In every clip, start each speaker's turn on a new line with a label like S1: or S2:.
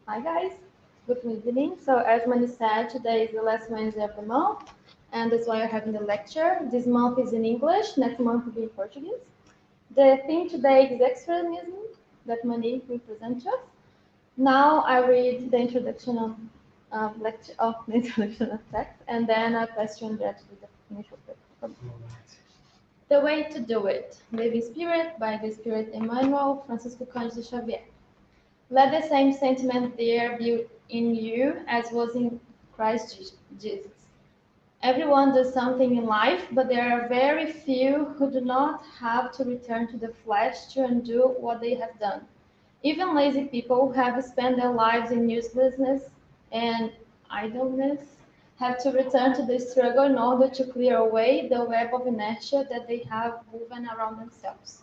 S1: Hi guys, good evening. So as Mani said, today is the last Wednesday of the month, and that's why we're having the lecture. This month is in English, next month will be in Portuguese. The theme today is extremism that Mani will present to us. Now I read the introduction of lecture of the introduction of text, and then I pass to Andrea to do the initial paper. The way to do it. Living Spirit by the Spirit Emmanuel, Francisco Cândido Xavier. Let the same sentiment there be in you as was in Christ Jesus. Everyone does something in life, but there are very few who do not have to return to the flesh to undo what they have done. Even lazy people who have spent their lives in uselessness and idleness have to return to the struggle in order to clear away the web of inertia that they have woven around themselves.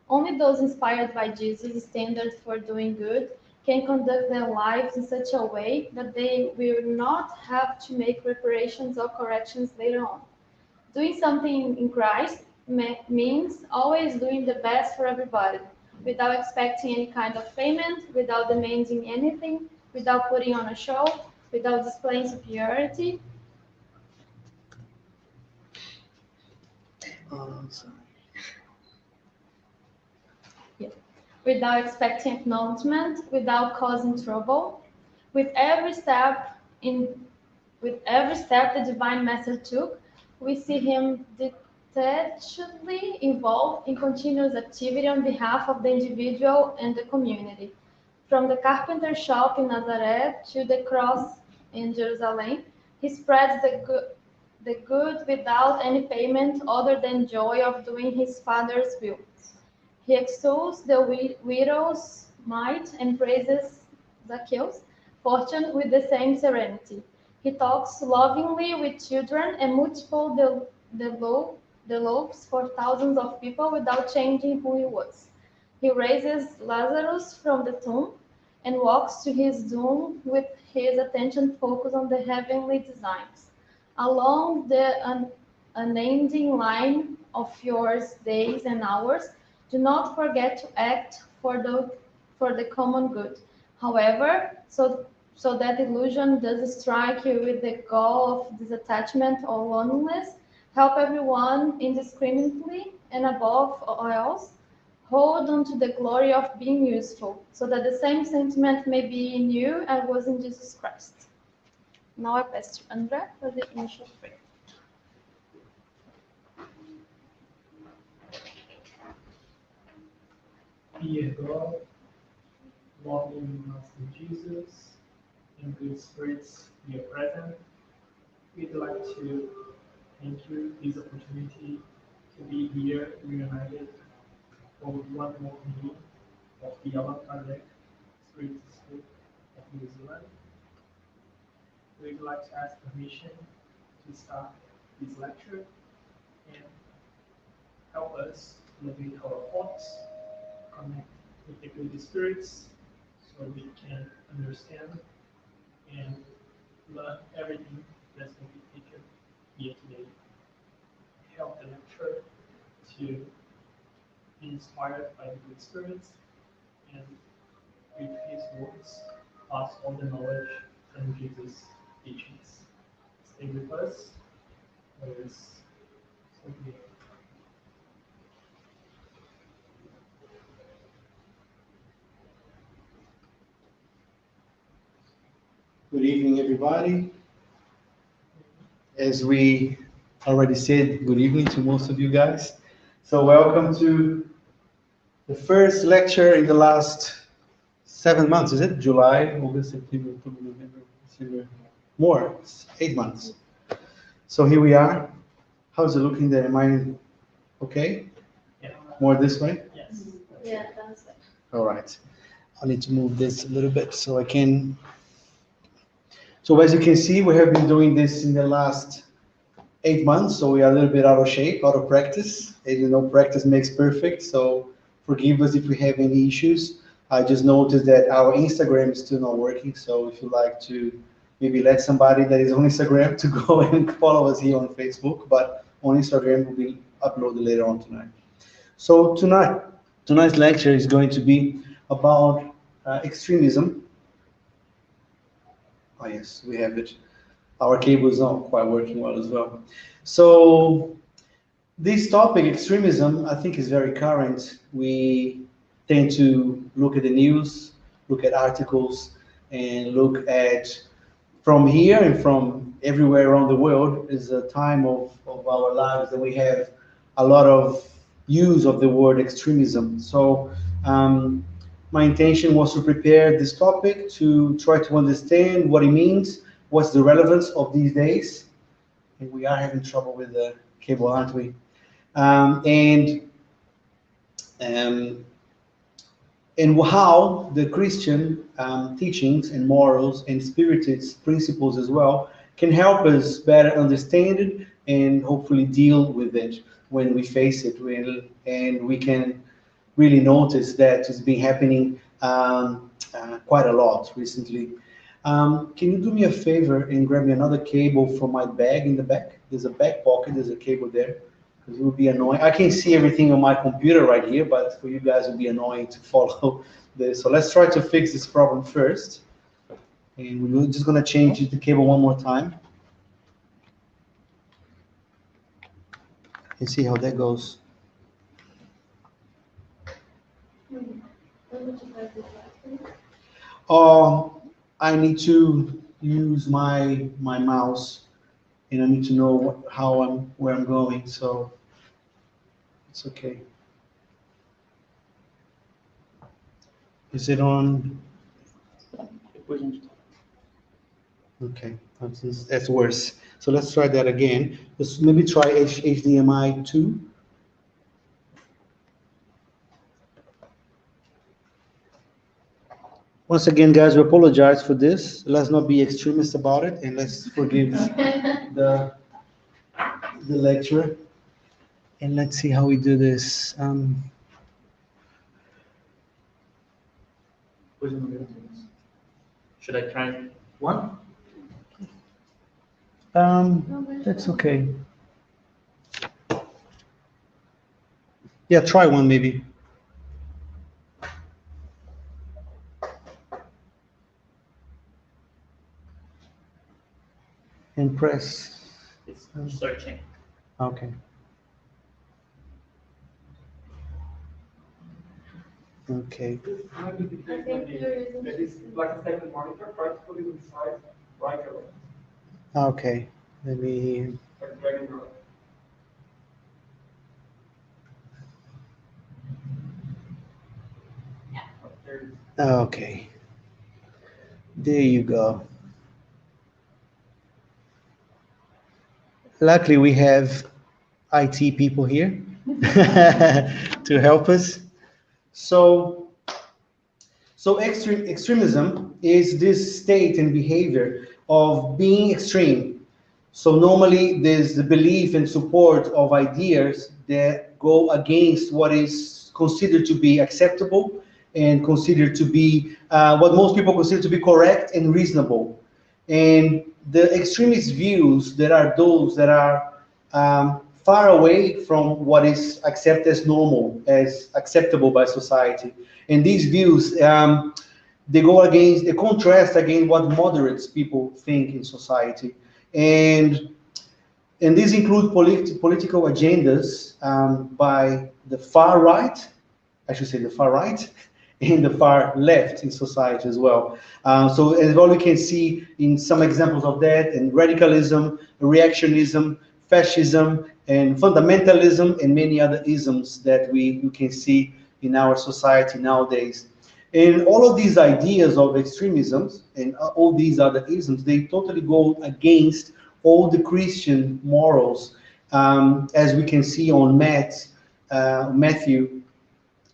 S1: Only those inspired by Jesus' standards for doing good can conduct their lives in such a way that they will not have to make reparations or corrections later on. Doing something in Christ means always doing the best for everybody, without expecting any kind of payment, without demanding anything, without putting on a show, without displaying superiority.
S2: Sorry.
S1: Yeah. Without expecting acknowledgement, without causing trouble. With every step in with every step the divine master took, we see him detachedly involved in continuous activity on behalf of the individual and the community. From the carpenter shop in Nazareth to the cross in Jerusalem, he spreads the good without any payment other than joy of doing his Father's will. He extols the widow's mite and praises Zacchaeus' fortune with the same serenity. He talks lovingly with children and multiplies the loaves for thousands of people without changing who he was. He raises Lazarus from the tomb and walks to his doom with his attention focused on the heavenly designs. Along the unending line of your days and hours, do not forget to act for the common good. However, so that illusion doesn't strike you with the gall of disattachment or loneliness, help everyone indiscriminately and above all else, hold on to the glory of being useful, so that the same sentiment may be in you as was in Jesus Christ. Now I pass to Andrea for the initial prayer.
S3: Dear God, loving Master Jesus, and good spirits here present, we'd like to thank you for this opportunity to be here reunited for one more meeting of the Allan Kardec Spiritist School of New Zealand. We'd like to ask permission to start this lecture and help us elevate our thoughts, connect with the good spirits so we can understand and learn everything that's going to be taken here today. Help the lecturer to be inspired by the good spirits and with his words pass all the knowledge from Jesus' teachings. Stay with us. Let us begin.
S2: Good evening, everybody. As we already said, good evening to most of you guys. So welcome to the first lecture in the last 7 months, is it? July, August, September, October, November, December. More, 8 months. So here we are. How's it looking there? Am I okay?
S3: Yeah.
S2: More this way?
S3: Yes.
S1: Yeah, that's it.
S2: All right. I need to move this a little bit so I can. So as you can see, we have been doing this in the last 8 months, so we are a little bit out of shape, out of practice. As you know, practice makes perfect, so forgive us if we have any issues. I just noticed that our Instagram is still not working, so if you like to maybe let somebody that is on Instagram to go and follow us here on Facebook, but on Instagram will be uploaded later on tonight. So tonight's lecture is going to be about extremism. Oh yes, we have it. Our cable is not quite working well as well. So this topic, extremism, I think is very current. We tend to look at the news, look at articles, and look at from here and from everywhere around the world is a time of our lives that we have a lot of use of the word extremism. So my intention was to prepare this topic to try to understand what it means, what's the relevance of these days. And we are having trouble with the cable, aren't we? Um, and um, and how the Christian teachings and morals and Spiritist principles as well can help us better understand it and hopefully deal with it when we face it. And we can really notice that it's been happening quite a lot recently. Can you do me a favor and grab me another cable from my bag in the back? There's a back pocket, there's a cable there. It would be annoying. I can see everything on my computer right here, but for you guys it would be annoying to follow this. So let's try to fix this problem first. And we're just going to change the cable one more time. And see how that goes. I need to use my mouse, and I need to know where I'm going. So it's okay. Is it on? Okay, that's worse. So let's try that again. Let's maybe try HDMI 2. Once again, guys, we apologize for this. Let's not be extremist about it, and let's forgive the lecturer. And let's see how we do this.
S3: Should I try one?
S2: That's okay. Yeah, try one maybe. And press.
S3: It's searching.
S2: Okay. Okay.
S1: I think you're using.
S3: It is like a second monitor, try to put it inside right away.
S2: Okay. Let me.
S3: Like drag and drop.
S2: Okay. There you go. Luckily, we have IT people here to help us. So extremism is this state and behavior of being extreme. So normally there's the belief and support of ideas that go against what is considered to be acceptable and considered to be what most people consider to be correct and reasonable. And the extremist views that are those that are far away from what is accepted as normal, as acceptable by society. And these views, they contrast against what moderates people think in society. And these include political agendas by the far right, I should say the far right, and the far left in society as well. So as well, we can see in some examples of that, and radicalism, reactionism, fascism, and fundamentalism, and many other isms that you can see in our society nowadays. And all of these ideas of extremisms and all these other isms, they totally go against all the Christian morals, as we can see on Matthew.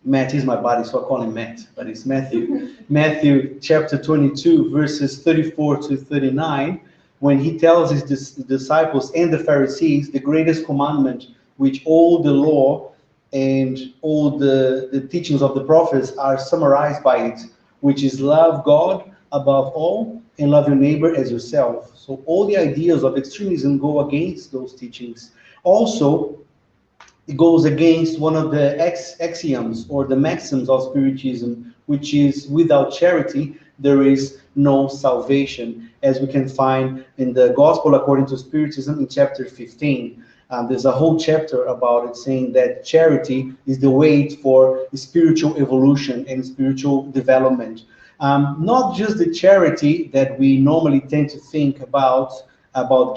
S2: Matt is my body, so I call him Matt, but it's Matthew. Matthew chapter 22, verses 34 to 39, when he tells his disciples and the Pharisees the greatest commandment, which all the law and all the teachings of the prophets are summarized by it, which is love God above all and love your neighbor as yourself. So all the ideas of extremism go against those teachings. Also, it goes against one of the axioms or the maxims of Spiritism, which is without charity, there is no salvation, as we can find in the Gospel according to Spiritism in chapter 15. There's a whole chapter about it, saying that charity is the way for spiritual evolution and spiritual development. Not just the charity that we normally tend to think about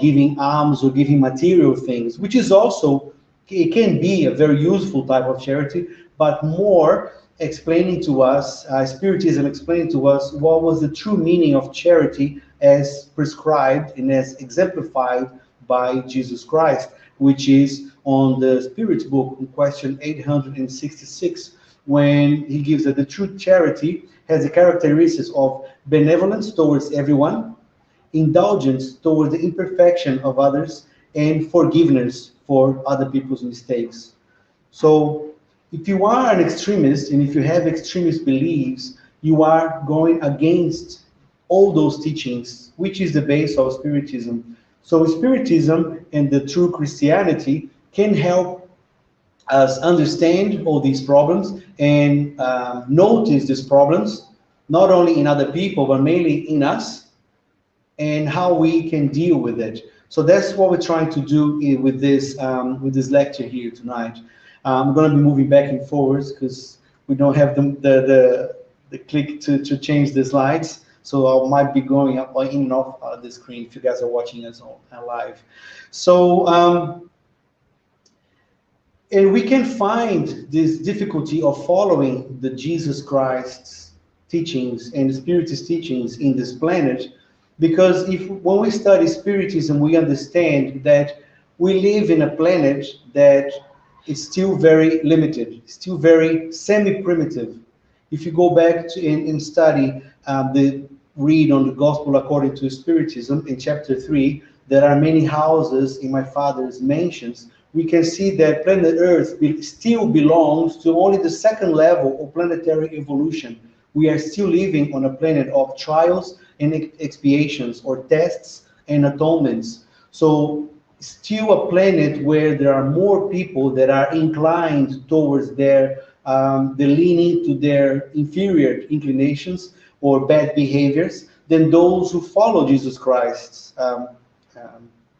S2: giving alms or giving material things, which is also, it can be a very useful type of charity, but more explaining to us, Spiritism explaining to us what was the true meaning of charity as prescribed and as exemplified by Jesus Christ, which is on the Spirit's book in question 866, when he gives that the true charity has the characteristics of benevolence towards everyone, indulgence towards the imperfection of others, and forgiveness for other people's mistakes. So if you are an extremist and if you have extremist beliefs, you are going against all those teachings, which is the base of Spiritism. So Spiritism and the true Christianity can help us understand all these problems and notice these problems, not only in other people, but mainly in us, and how we can deal with it. So that's what we're trying to do with this lecture here tonight. I'm going to be moving back and forwards because we don't have the click to change the slides. So I might be going up in and off the screen if you guys are watching us on live. So, and we can find this difficulty of following the Jesus Christ's teachings and the Spiritist teachings in this planet, because when we study Spiritism, we understand that we live in a planet that is still very limited, still very semi-primitive. If you go back to and study read on the Gospel according to Spiritism in chapter 3, there are many houses in my Father's mansions. We can see that planet Earth still belongs to only the second level of planetary evolution. We are still living on a planet of trials and expiations, or tests and atonements. So still a planet where there are more people that are inclined towards the leaning to their inferior inclinations or bad behaviors than those who follow Jesus Christ's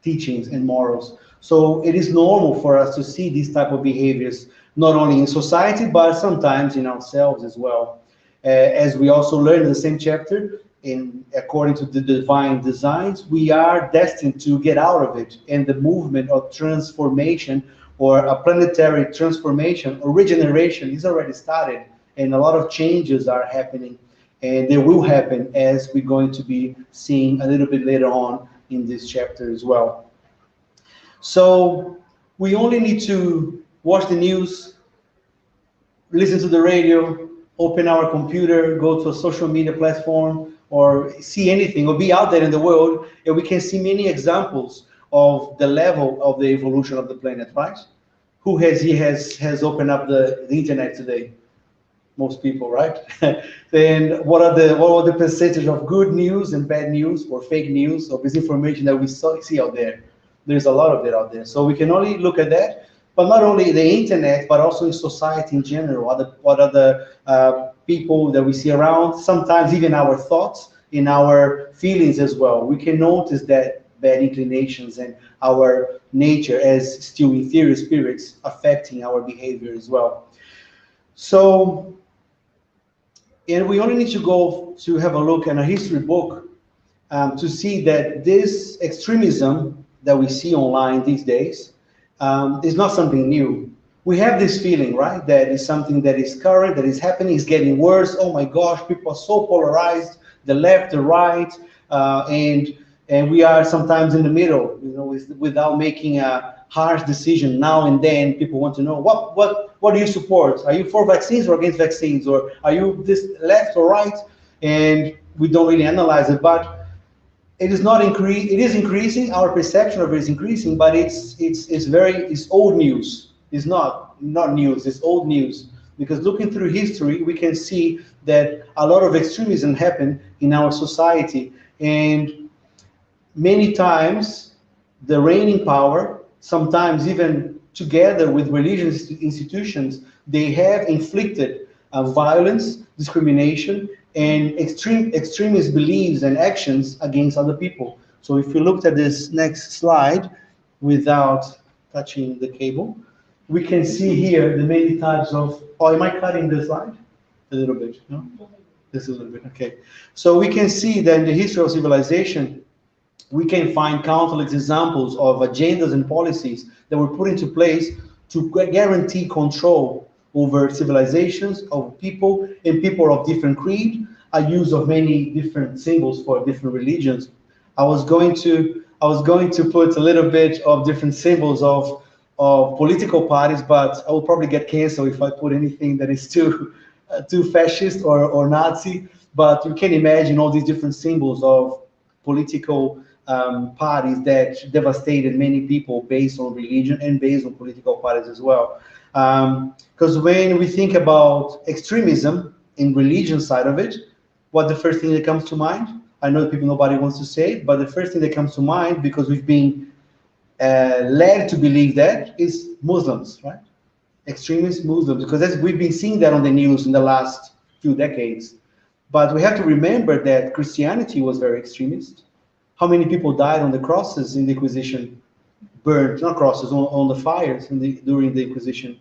S2: teachings and morals. So it is normal for us to see these type of behaviors, not only in society, but sometimes in ourselves as well. As we also learn in the same chapter, according to the divine designs, we are destined to get out of it. And the movement of transformation, or a planetary transformation or regeneration, is already started. And a lot of changes are happening. And they will happen, as we're going to be seeing a little bit later on in this chapter as well. So we only need to watch the news, listen to the radio, open our computer, go to a social media platform, or see anything, or be out there in the world, and we can see many examples of the level of the evolution of the planet, right? Who has opened up the internet today? Most people, right? Then what are the percentage of good news and bad news, or fake news, or misinformation that we see out there? There's a lot of it out there. So we can only look at that, but not only the internet, but also in society in general. What are the people that we see around? Sometimes even our thoughts, in our feelings as well. We can notice that bad inclinations and our nature as still inferior spirits affecting our behavior as well. So, and we only need to go to have a look at a history book to see that this extremism that we see online these days is not something new. We have this feeling, right, that is something that is current, that is happening, is getting worse. Oh my gosh, people are so polarized, the left, the right, and we are sometimes in the middle, you know, without making a harsh decision. Now and then, people want to know what do you support? Are you for vaccines or against vaccines, or are you this left or right? And we don't really analyze it, but it is not increase. It is increasing. Our perception of it is increasing, but it's old news. It's not news. It's old news, because looking through history, we can see that a lot of extremism happened in our society, and many times the reigning power, sometimes even together with religious institutions, they have inflicted violence, discrimination, and extremist beliefs and actions against other people. So if you looked at this next slide without touching the cable, we can see here the many types of, oh, am I cutting the slide? A little bit, no? This is a little bit, okay. So we can see that in the history of civilization, we can find countless examples of agendas and policies that were put into place to guarantee control over civilizations, of people, and people of different creed, a use of many different symbols for different religions. I was going to put a little bit of different symbols of political parties, but I will probably get canceled if I put anything that is too fascist or Nazi. But you can imagine all these different symbols of political parties that devastated many people based on religion and based on political parties as well. Because when we think about extremism in religion side of it, what the first thing that comes to mind? I know people, nobody wants to say it, but the first thing that comes to mind, because we've been led to believe that, is Muslims, right? Extremist Muslims, because we've been seeing that on the news in the last few decades. But we have to remember that Christianity was very extremist. How many people died on the crosses in the Inquisition? Burned, not crosses, on the fires during the Inquisition.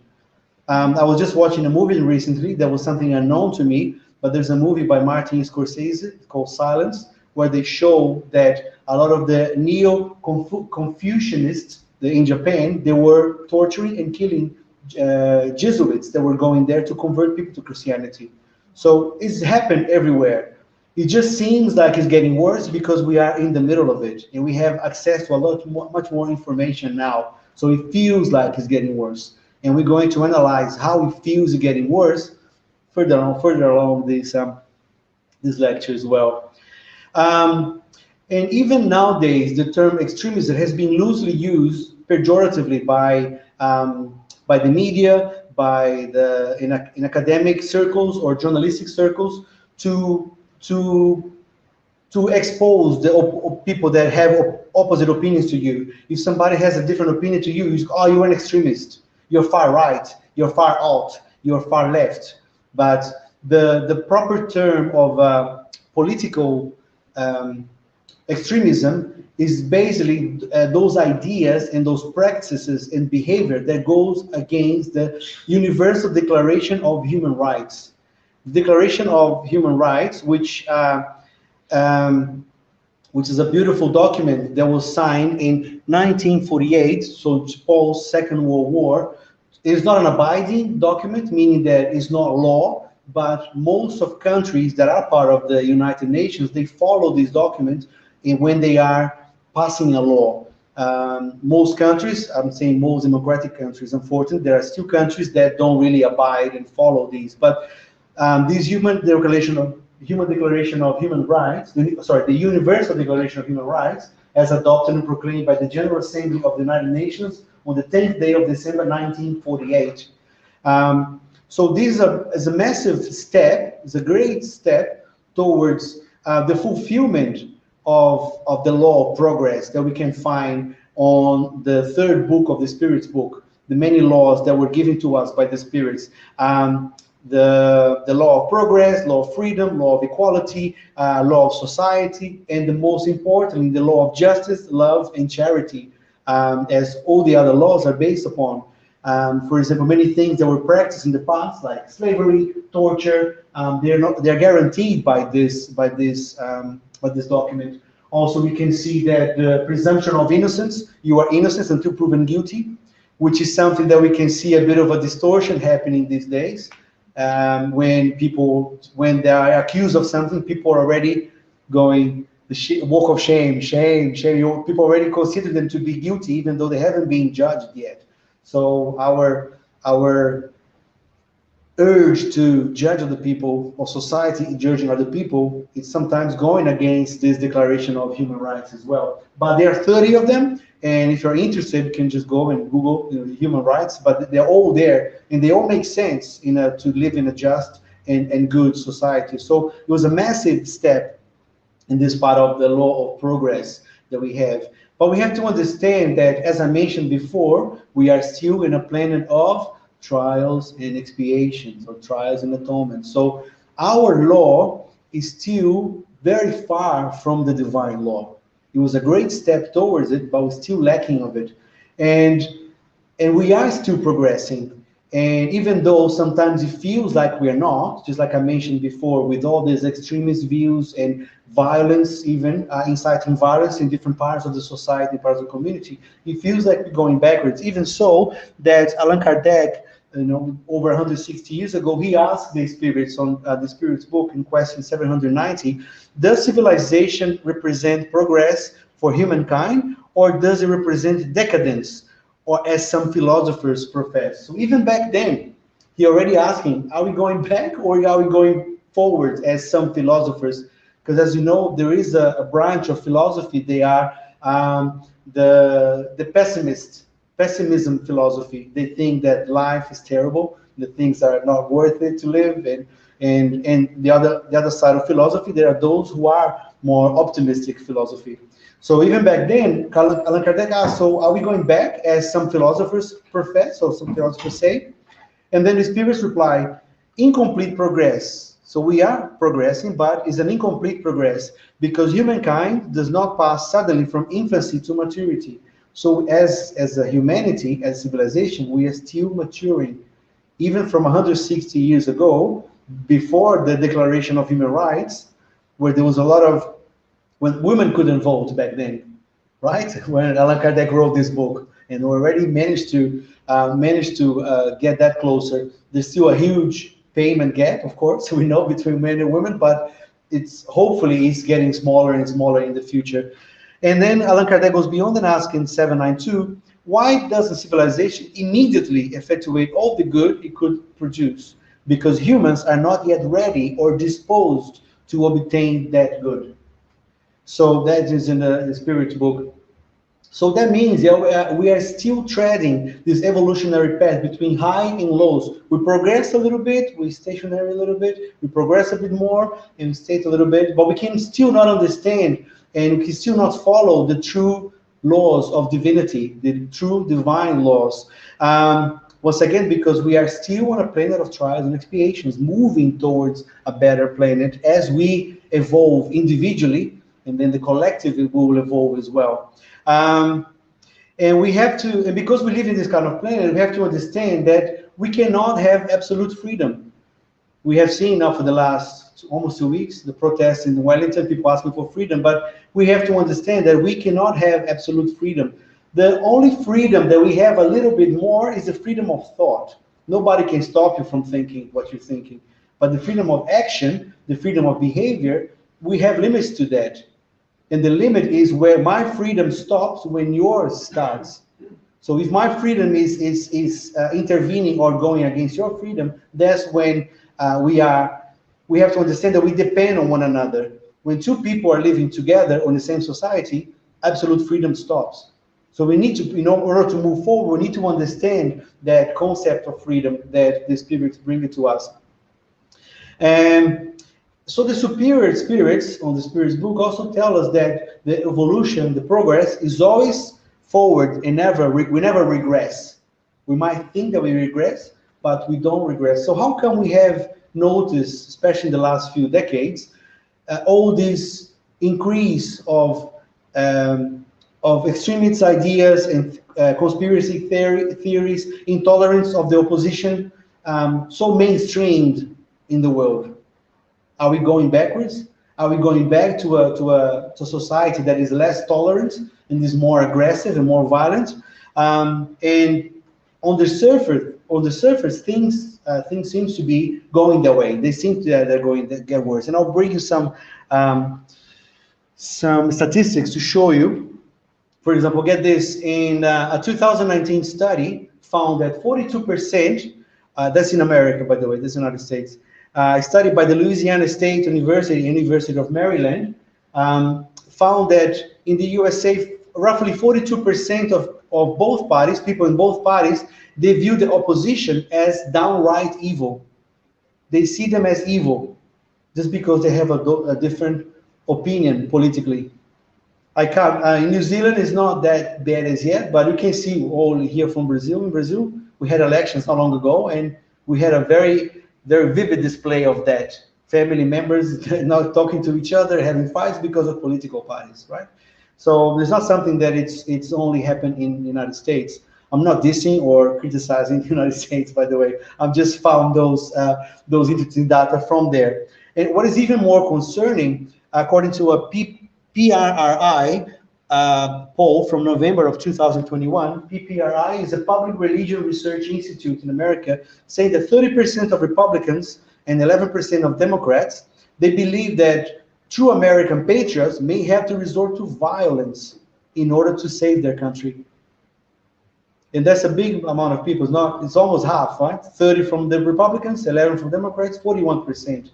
S2: I was just watching a movie recently that was something unknown to me, but there's a movie by Martin Scorsese called Silence, where they show that a lot of the neo-Confucianists in Japan, they were torturing and killing Jesuits that were going there to convert people to Christianity. So it's happened everywhere. It just seems like it's getting worse because we are in the middle of it and we have access to much more information now. So it feels like it's getting worse. And we're going to analyze how it feels getting worse further along this lecture as well. And even nowadays, the term extremism has been loosely used pejoratively by the media, in academic circles or journalistic circles to expose the people that have opposite opinions to you. If somebody has a different opinion to you, oh, you're an extremist, you're far right, you're far alt, you're far left. But the proper term of political extremism is basically those ideas and those practices and behavior that goes against the Universal Declaration of Human Rights. The Declaration of Human Rights, which is a beautiful document that was signed in 1948, so Paul's Second World War. It is not an abiding document, meaning that it's not law, but most of countries that are part of the United Nations, they follow this document when they are passing a law. Most countries, I'm saying most democratic countries, unfortunately, there are still countries that don't really abide and follow these. But this Human Declaration of Human Rights, the Universal Declaration of Human Rights, as adopted and proclaimed by the General Assembly of the United Nations on the 10th day of December 1948. So this is a massive step, it's a great step towards the fulfillment of the law of progress that we can find on the third book of the Spirit's book, the many laws that were given to us by the Spirits. The law of progress, law of freedom, law of equality, law of society, and the most importantly, the law of justice, love, and charity, as all the other laws are based upon. For example, many things that were practiced in the past, like slavery, torture, they're guaranteed by this document. Also, we can see that the presumption of innocence, you are innocent until proven guilty, which is something that we can see a bit of a distortion happening these days. When they are accused of something, people are already going the walk of shame. People already consider them to be guilty, even though they haven't been judged yet. So our urge to judge other people, or society judging other people, is sometimes going against this Declaration of Human Rights as well. But there are 30 of them, and if you're interested, you can just go and Google human rights, but they're all there, and they all make sense to live in a just and good society. So it was a massive step in this part of the law of progress that we have. But we have to understand that, as I mentioned before, we are still in a planet of trials and expiations, or trials and atonement. So our law is still very far from the divine law. It was a great step towards it, but we're still lacking of it. And we are still progressing. And even though sometimes it feels like we're not, just like I mentioned before, with all these extremist views and violence, even inciting violence in different parts of the society, parts of the community, it feels like we're going backwards. Even so, that Allan Kardec, over 160 years ago, he asked the spirits on the Spirits book in question 790, does civilization represent progress for humankind, or does it represent decadence, or as some philosophers profess? So even back then, he already asking, are we going back or are we going forward, as some philosophers? Because as you know, there is a branch of philosophy. They are the pessimism philosophy. They think that life is terrible, that things are not worth it to live, and the other side of philosophy, there are those who are more optimistic philosophy. So even back then, Allan Kardec asked, so are we going back, as some philosophers profess, or some philosophers say? And then the spirits reply, incomplete progress. So we are progressing, but it's an incomplete progress, because humankind does not pass suddenly from infancy to maturity. So as a humanity, as civilization, we are still maturing. Even from 160 years ago, before the Declaration of Human Rights, where there was a lot of, when women couldn't vote back then, right? When Allan Kardec wrote this book, and we already managed to get that closer. There's still a huge payment gap, of course, we know, between men and women, but hopefully it's getting smaller and smaller in the future. And then Allan Kardec goes beyond and asks in 792, why doesn't civilization immediately effectuate all the good it could produce? Because humans are not yet ready or disposed to obtain that good. So that is in the Spirit's book. So that means we are still treading this evolutionary path between high and lows. We progress a little bit, we stationary a little bit, we progress a bit more, and we stay a little bit, but we can still not understand, and we can still not follow the true laws of divinity, the true divine laws. Once again, because we are still on a planet of trials and expiations, moving towards a better planet as we evolve individually, and then the collective will evolve as well. And we have to, and because we live in this kind of planet, we have to understand that we cannot have absolute freedom. We have seen now for the last almost 2 weeks, the protests in Wellington, people asking for freedom, but we have to understand that we cannot have absolute freedom. The only freedom that we have a little bit more is the freedom of thought. Nobody can stop you from thinking what you're thinking. But the freedom of action, the freedom of behavior, we have limits to that. And the limit is where my freedom stops when yours starts. So if my freedom is intervening or going against your freedom, that's when we have to understand that we depend on one another. When two people are living together in the same society, absolute freedom stops. So we need to, in order to move forward, we need to understand that concept of freedom that the spirits bring it to us. And so the superior spirits on the Spirit's book also tell us that the evolution, the progress, is always forward and we never regress. We might think that we regress, but we don't regress. So how come we have noticed, especially in the last few decades, all this increase of extremist ideas and conspiracy theories, intolerance of the opposition, so mainstreamed in the world? Are we going backwards? Are we going back to a society that is less tolerant and is more aggressive and more violent? And on the surface, things seem to be going that way. They seem to they're going to get worse. And I'll bring you some statistics to show you. For example, get this: in a 2019 study, found that 42%. That's in America, by the way. That's the United States. A study by the Louisiana State University of Maryland, found that in the USA, roughly 42% of both parties, people in both parties, they view the opposition as downright evil. They see them as evil just because they have a different opinion politically. In New Zealand, it's not that bad as yet, but you can see all here from Brazil. In Brazil, we had elections not long ago, and we had a very vivid display of that. family members not talking to each other, having fights because of political parties, right? So it's not something that it's only happened in the United States. I'm not dissing or criticizing the United States, by the way. I've just found those interesting data from there. And what is even more concerning, according to a PRRI poll from November of 2021, PPRI is a public religion research institute in America, saying that 30% of Republicans and 11% of Democrats, they believe that true American patriots may have to resort to violence in order to save their country. And that's a big amount of people. It's almost half, right? 30 from the Republicans, 11 from Democrats, 41%.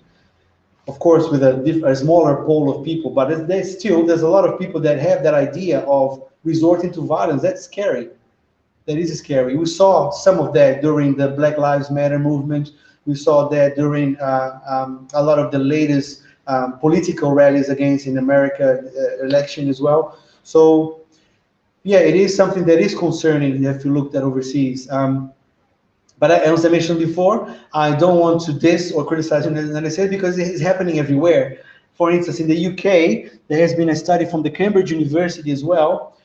S2: Of course, with a smaller pool of people, but there's a lot of people that have that idea of resorting to violence. That's scary. That is scary. We saw some of that during the Black Lives Matter movement. We saw that during a lot of the latest political rallies against in America election as well. So, yeah, it is something that is concerning if you look at overseas. But as I mentioned before, I don't want to diss or criticize the United States because it is happening everywhere. For instance, in the UK, there has been a study from the Cambridge University as well,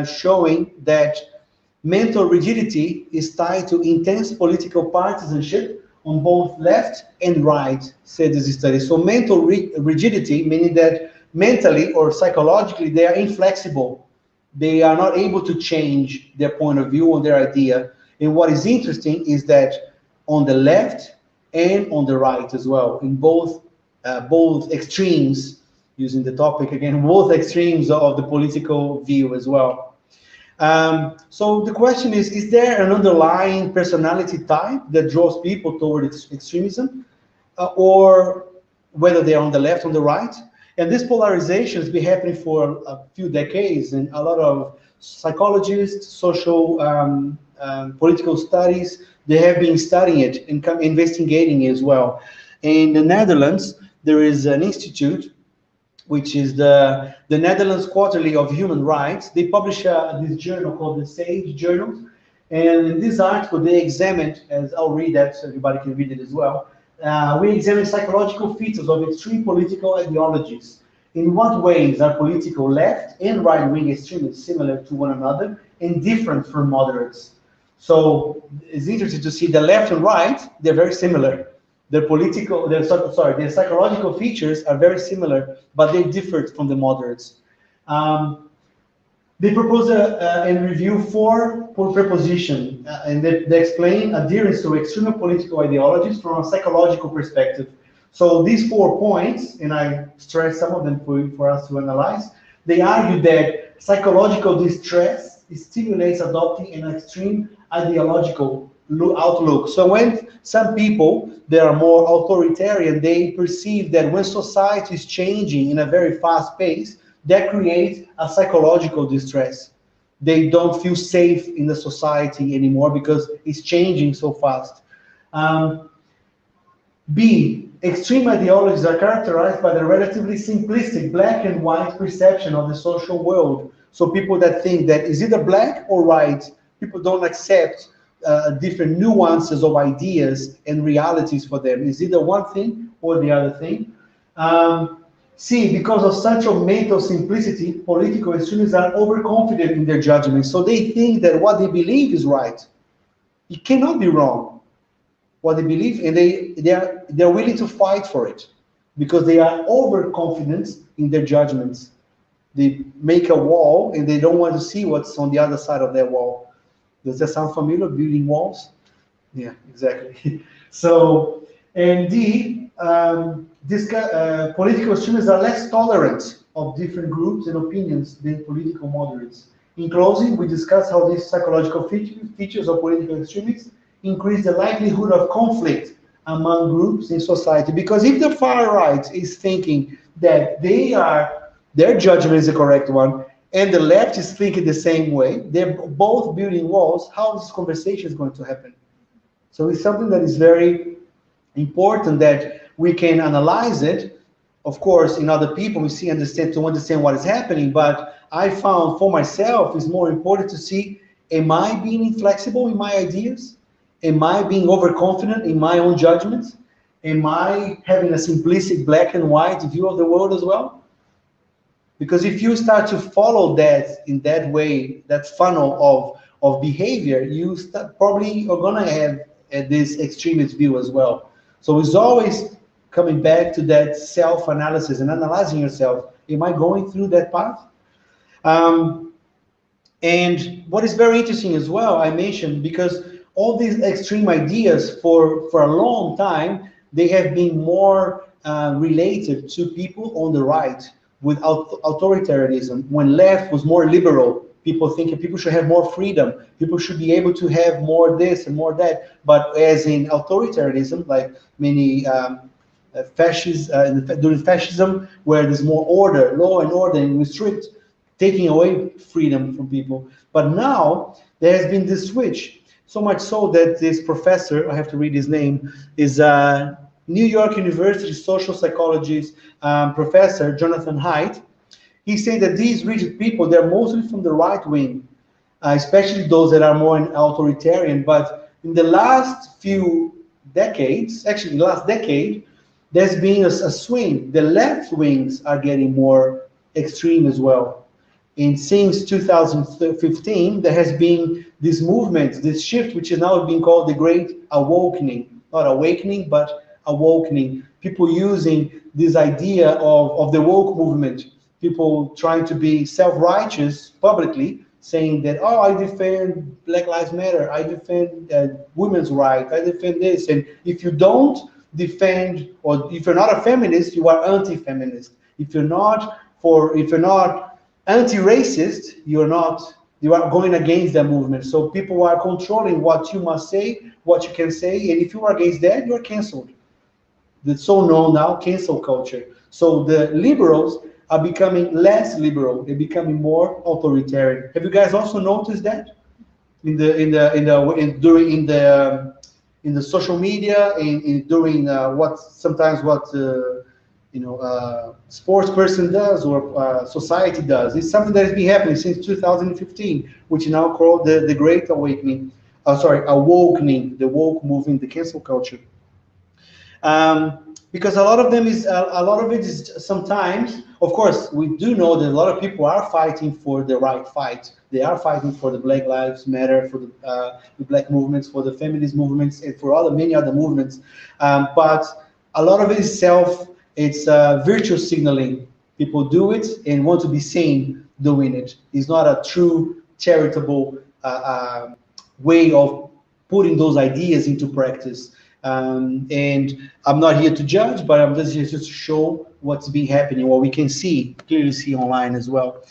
S2: showing that mental rigidity is tied to intense political partisanship on both left and right, said this study. So mental rigidity, meaning that mentally or psychologically, they are inflexible. They are not able to change their point of view on their idea. And what is interesting is that on the left and on the right as well, in both extremes, using the topic again, both extremes of the political view as well. So the question is there an underlying personality type that draws people toward extremism, or whether they're on the left or the right? And this polarization has been happening for a few decades, and a lot of psychologists, social political studies, they have been studying it and investigating it as well. In the Netherlands, there is an institute, which is the Netherlands Quarterly of Human Rights. They publish this journal called the SAGE Journal. And in this article, they examined, as I'll read that so everybody can read it as well, we examine psychological features of extreme political ideologies. In what ways are political left and right-wing extremists similar to one another and different from moderates? So it's interesting to see the left and right, they're very similar. Their psychological features are very similar, but they differ from the moderates. They propose and review 4 propositions, and they explain adherence to extreme political ideologies from a psychological perspective. So these 4 points, and I stress some of them for us to analyze, they argue that psychological distress stimulates adopting an extreme ideological outlook. So when some people that are more authoritarian, they perceive that when society is changing in a very fast pace, that creates a psychological distress. They don't feel safe in the society anymore because it's changing so fast. B, extreme ideologies are characterized by the relatively simplistic black and white perception of the social world. So people that think that is either black or white, people don't accept different nuances of ideas and realities for them. It's either one thing or the other thing. C, because of such a mental simplicity, political extremists are overconfident in their judgment. So they think that what they believe is right. It cannot be wrong. What they believe, and they're willing to fight for it because they are overconfident in their judgments. They make a wall and they don't want to see what's on the other side of that wall. Does that sound familiar? Building walls? Yeah, exactly. So, and D, political extremists are less tolerant of different groups and opinions than political moderates. In closing, we discuss how these psychological features of political extremists increase the likelihood of conflict among groups in society. Because if the far right is thinking that their judgment is the correct one, and the left is thinking the same way, they're both building walls, how this conversation is going to happen? So it's something that is very important that we can analyze it. Of course, in other people, we see to understand what is happening, but I found for myself it's more important to see, am I being inflexible in my ideas? Am I being overconfident in my own judgments? am I having a simplistic black and white view of the world as well? Because if you start to follow that in that way, that funnel of behavior, you probably are gonna have this extremist view as well. So it's always coming back to that self-analysis and analyzing yourself. Am I going through that path? And what is very interesting as well, I mentioned, because all these extreme ideas for a long time, they have been more related to people on the right with authoritarianism. When left was more liberal, people thinking people should have more freedom, people should be able to have more this and more that. But as in authoritarianism, like many during fascism, where there's more order, law and order, and restrict, taking away freedom from people. But now there has been this switch, so much so that this professor, I have to read his name, is New York University social psychologist professor Jonathan Haidt. He said that these rigid people, they're mostly from the right wing, especially those that are more authoritarian. But in the last few decades, actually the last decade, there's been a swing. The left wings are getting more extreme as well. And since 2015, there has been this movement, this shift, which is now being called the Great Awakening. Not awakening, but awakening. People using this idea of the woke movement. People trying to be self-righteous publicly, saying that, oh, I defend Black Lives Matter, I defend women's rights, I defend this. And if you don't defend, or if you're not a feminist, you are anti-feminist. If you're not anti-racist, you are going against the movement. So people are controlling what you must say, what you can say, and if you are against that, you are canceled. That's so known now, cancel culture. So the liberals are becoming less liberal, they're becoming more authoritarian. Have you guys also noticed that in the social media, during what sports person does or society does? It's something that has been happening since 2015, which is now called the Great Awakening. Awakening, the woke movement, the cancel culture. Because a lot of it is sometimes, of course, we do know that a lot of people are fighting for the right fight. They are fighting for the Black Lives Matter, for the Black movements, for the feminist movements, and for many other movements. But a lot of it is it's virtue signaling. People do it and want to be seen doing it. It's not a true charitable way of putting those ideas into practice. And I'm not here to judge, but I'm just here to show what's been happening, what we can clearly see online as well.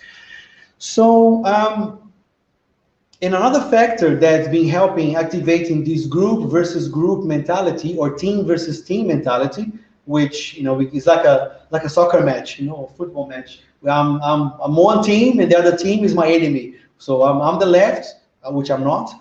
S2: So, and another factor that's been helping activating this group versus group mentality, or team versus team mentality, which is like a soccer match, a football match. I'm one team, and the other team is my enemy. So I'm the left, which I'm not.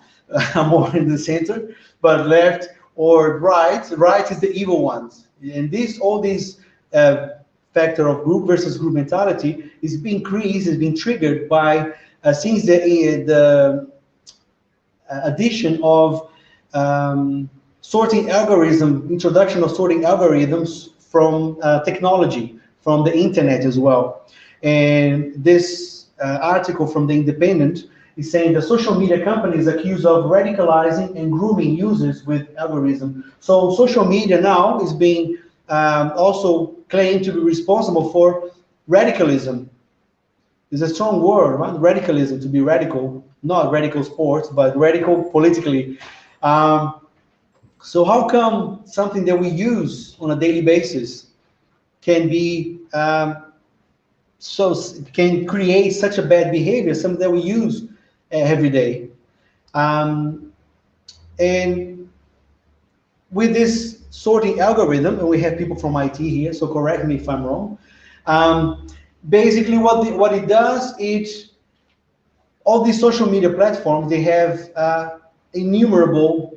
S2: I'm more in the center, but left or right is the evil ones. And all these factor of group versus group mentality is being triggered by since the addition of introduction of sorting algorithms from technology, from the internet as well. And this article from The Independent is saying the social media companies accused of radicalizing and grooming users with algorithm. So social media now is being also claimed to be responsible for radicalism. It's a strong word, right? Radicalism, to be radical, not radical sports, but radical politically. So how come something that we use on a daily basis can create such a bad behavior, something that we use every day? And with this sorting algorithm, and we have people from IT here, so correct me if I'm wrong. Basically, what it does is all these social media platforms, they have innumerable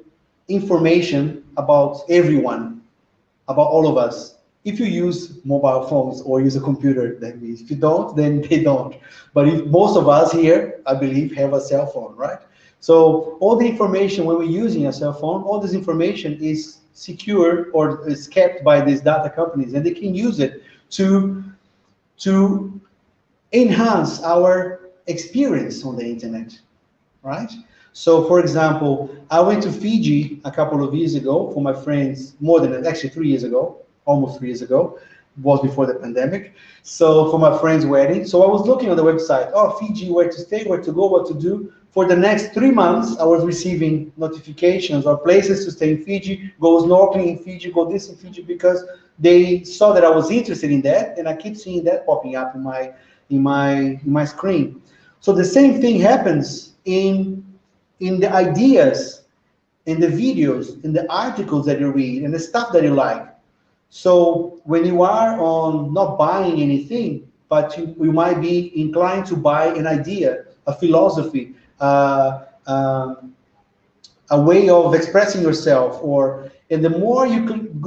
S2: information about everyone, about all of us. If you use mobile phones or use a computer, that means. If you don't, then they don't. But if most of us here, I believe, have a cell phone, right? So all the information when we're using a cell phone, all this information is secured or is kept by these data companies, and they can use it to enhance our experience on the internet, right? So, for example, I went to Fiji a couple of years ago for my friends, more than actually 3 years ago, almost 3 years ago, was before the pandemic. So for my friend's wedding, so I was looking on the website, oh, Fiji, where to stay, where to go, what to do. For the next 3 months, I was receiving notifications or places to stay in Fiji, go snorkeling in Fiji, go this in Fiji, because they saw that I was interested in that, and I keep seeing that popping up in my screen. So the same thing happens in the ideas, in the videos, in the articles that you read, and the stuff that you like. So when you are on not buying anything, but you might be inclined to buy an idea, a philosophy, a way of expressing yourself, and the more you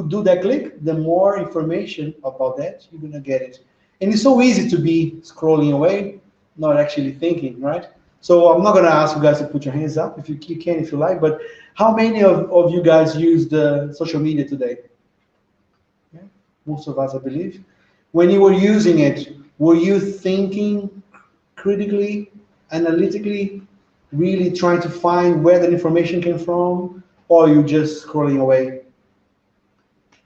S2: do that click, the more information about that you're gonna get it. And it's so easy to be scrolling away, not actually thinking, right? So I'm not gonna ask you guys to put your hands up if you can, if you like, but how many of you guys use the social media today? Yeah, most of us, I believe. When you were using it, were you thinking critically, analytically, really trying to find where that information came from, or are you just scrolling away?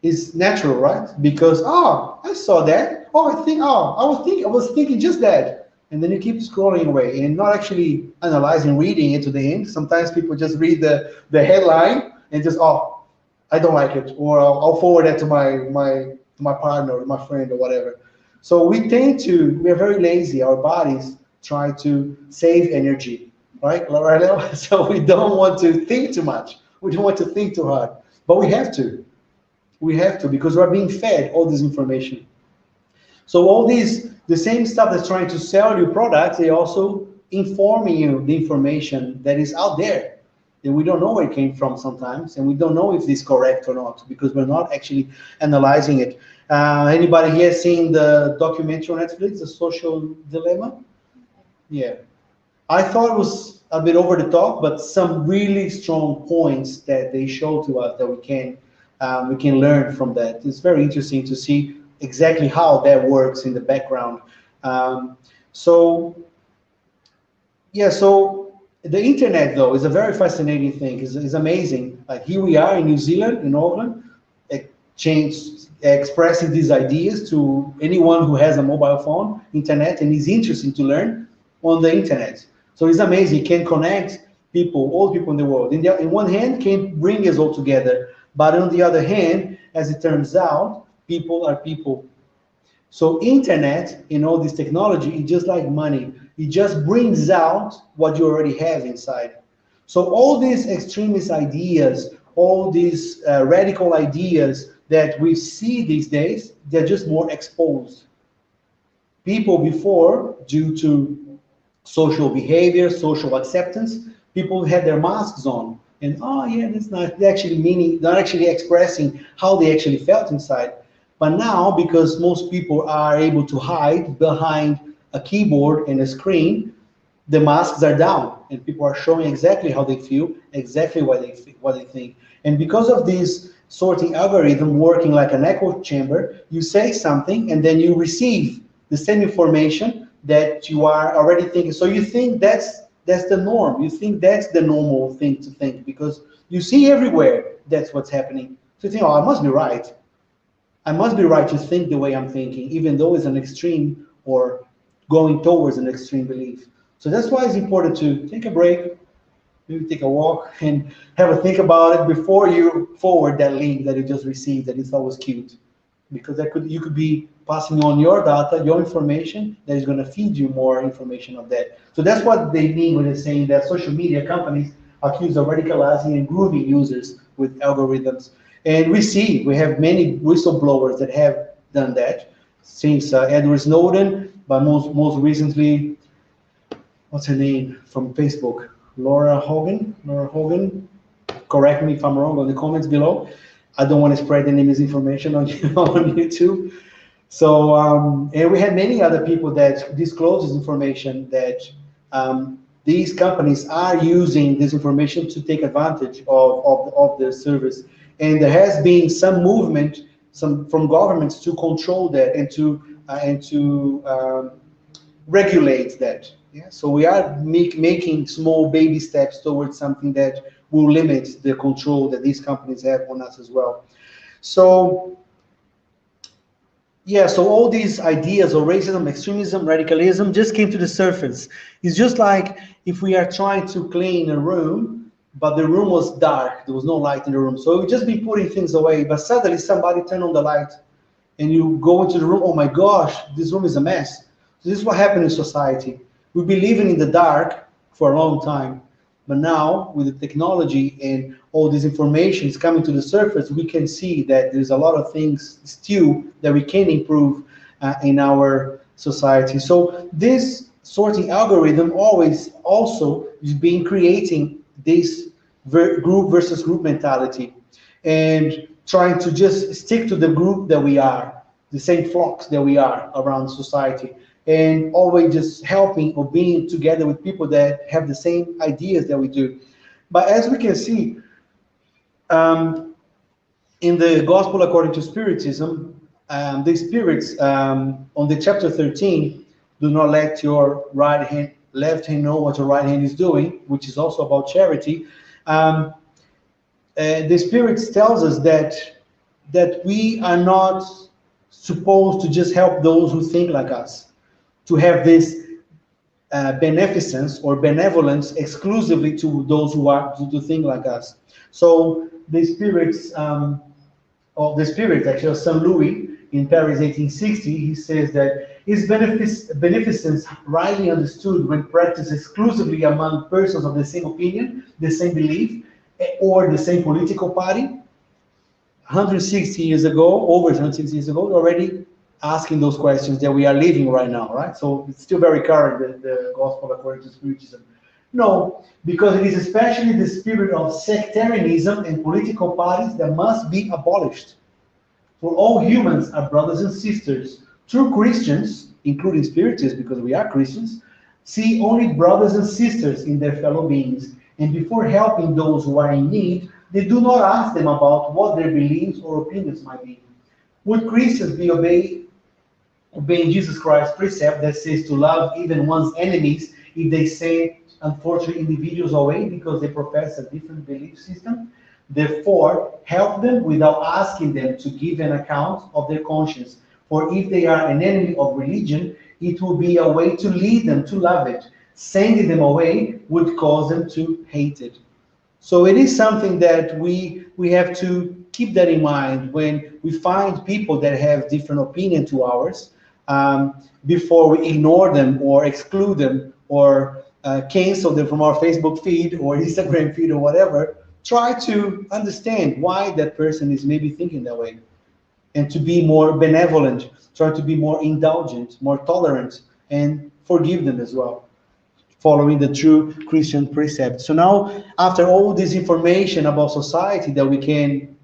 S2: It's natural, right? Because I saw that. I was thinking just that, and then you keep scrolling away and not actually analyzing, reading it to the end. Sometimes people just read the headline and just I don't like it, or I'll forward that to my partner or my friend or whatever. So we are very lazy. Our bodies try to save energy, right? So we don't want to think too much. We don't want to think too hard, but we have to. We have to, because we're being fed all this information. So all these, the same stuff that's trying to sell you products, they also informing you the information that is out there. And we don't know where it came from sometimes, and we don't know if it's correct or not, because we're not actually analyzing it. Anybody here seen the documentary on Netflix, The Social Dilemma? Yeah. I thought it was a bit over the top, but some really strong points that they show to us that we can learn from that. It's very interesting to see exactly how that works in the background. So the internet, though, is a very fascinating thing. It's amazing. Like here we are in New Zealand, in Auckland, expressing these ideas to anyone who has a mobile phone, internet, and is interested to learn on the internet. So it's amazing. It can connect people, all people in the world. In one hand, can bring us all together. But on the other hand, as it turns out, people are people. So internet and all this technology is just like money. It just brings out what you already have inside. So all these extremist ideas, all these radical ideas that we see these days, they're just more exposed. People before, due to social behavior, social acceptance, people had their masks on. And that's not actually not actually expressing how they actually felt inside. But now, because most people are able to hide behind a keyboard and a screen, the masks are down, and people are showing exactly how they feel, exactly what they think. And because of this sorting algorithm working like an echo chamber, you say something, and then you receive the same information that you are already thinking. So you think that's the norm. You think that's the normal thing to think, because you see everywhere that's what's happening. So you think, I must be right. I must be right to think the way I'm thinking, even though it's an extreme or going towards an extreme belief. So that's why it's important to take a break, maybe take a walk, and have a think about it before you forward that link that you just received that you thought was cute. Because you could be passing on your data, your information, that is going to feed you more information of that. So that's what they mean when they're saying that social media companies accuse of radicalizing and grooming users with algorithms. And we have many whistleblowers that have done that, since Edward Snowden, but most recently, what's her name from Facebook? Laura Hogan. Correct me if I'm wrong on the comments below. I don't want to spread any misinformation on YouTube. So, and we had many other people that disclose this information that these companies are using this information to take advantage of their service. And there has been some movement, some from governments to control that and to regulate that. Yeah? So we are making small baby steps towards something that will limit the control that these companies have on us as well. So yeah, so all these ideas of racism, extremism, radicalism just came to the surface. It's just like if we are trying to clean a room, but the room was dark, there was no light in the room. So we've just been putting things away, but suddenly somebody turned on the light and you go into the room, oh my gosh, this room is a mess. So this is what happened in society. We've been living in the dark for a long time, but now with the technology and all this information is coming to the surface, we can see that there's a lot of things still that we can improve in our society. So this sorting algorithm always also is being creating this group versus group mentality and trying to just stick to the group that we are, the same flocks that we are around society, and always just helping or being together with people that have the same ideas that we do. But as we can see, in the Gospel according to Spiritism, the spirits on the chapter 13, do not let your left hand know what your right hand is doing, which is also about charity. The spirits tells us that we are not supposed to just help those who think like us, to have this beneficence or benevolence exclusively to those who are to think like us. So the spirits of the spirit, actually, of Saint Louis in Paris 1860, he says that his beneficence rightly understood when practiced exclusively among persons of the same opinion, the same belief, or the same political party. 160 years ago, over 160 years ago, already asking those questions that we are living right now, right? So it's still very current, the gospel according to Spiritism. No, because it is especially the spirit of sectarianism and political parties that must be abolished. For all humans are brothers and sisters. True Christians, including Spiritists, because we are Christians, see only brothers and sisters in their fellow beings. And before helping those who are in need, they do not ask them about what their beliefs or opinions might be. Would Christians be obeying Jesus Christ's precept that says to love even one's enemies if they send unfortunate individuals away because they profess a different belief system? Therefore, help them without asking them to give an account of their conscience. For if they are an enemy of religion, it will be a way to lead them to love it. Sending them away would cause them to hate it. So it is something that we have to keep that in mind when we find people that have different opinion to ours, before we ignore them or exclude them or cancel them from our Facebook feed or Instagram feed or whatever. Try to understand why that person is maybe thinking that way, and to be more benevolent, try to be more indulgent, more tolerant, and forgive them as well, following the true Christian precept. So now, after all this information about society that we can,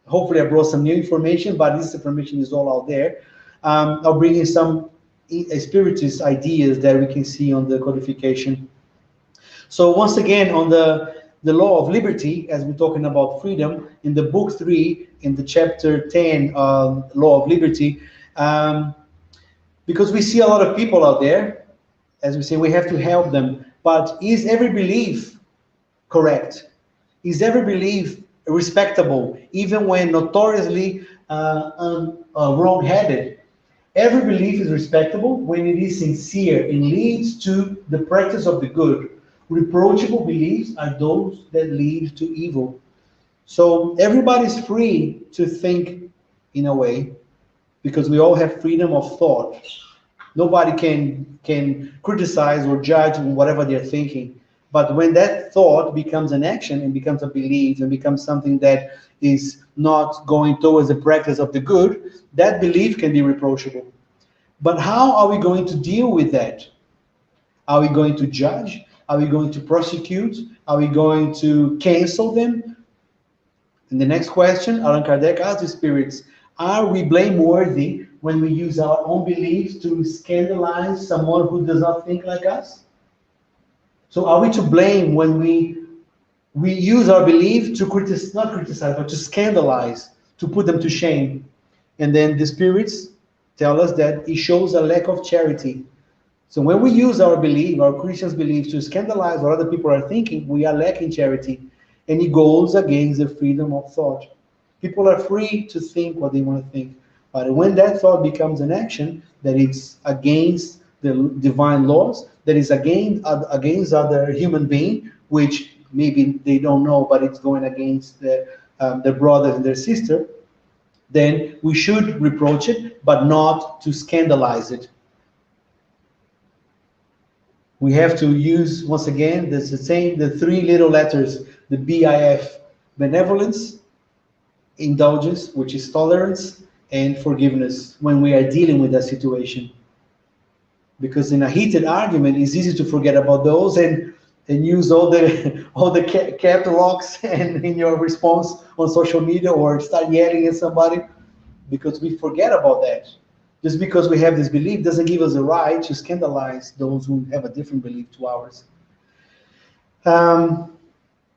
S2: hopefully I brought some new information, but this information is all out there. I'll bring in some Spiritist ideas that we can see on the codification. So once again, on the law of liberty, as we're talking about freedom, in the book 3, in the chapter 10, law of liberty, because we see a lot of people out there, as we say, we have to help them. But is every belief correct? Is every belief respectable, even when notoriously wrong-headed? Every belief is respectable when it is sincere and leads to the practice of the good. Reproachable beliefs are those that lead to evil. So everybody's free to think in a way, because we all have freedom of thought. Nobody can criticize or judge whatever they're thinking. But when that thought becomes an action and becomes a belief and becomes something that is not going towards the practice of the good, that belief can be reproachable. But how are we going to deal with that? Are we going to judge? Are we going to prosecute? Are we going to cancel them? And the next question, Allan Kardec asked the spirits, are we blameworthy when we use our own beliefs to scandalize someone who does not think like us? So are we to blame when we We use our belief to not criticize, but to scandalize, to put them to shame. And then the spirits tell us that it shows a lack of charity. So when we use our belief, our Christians' belief, to scandalize what other people are thinking, we are lacking charity. And it goes against the freedom of thought. People are free to think what they want to think. But when that thought becomes an action, that it's against the divine laws, that is against other human being, which maybe they don't know, but it's going against their brothers and their sister, then we should reproach it, but not to scandalize it. We have to use, once again, the three little letters, the BIF, benevolence, indulgence, which is tolerance, and forgiveness when we are dealing with that situation. Because in a heated argument, it's easy to forget about those and use all the capital locks and in your response on social media, or start yelling at somebody, because we forget about that. Just because we have this belief doesn't give us a right to scandalize those who have a different belief to ours.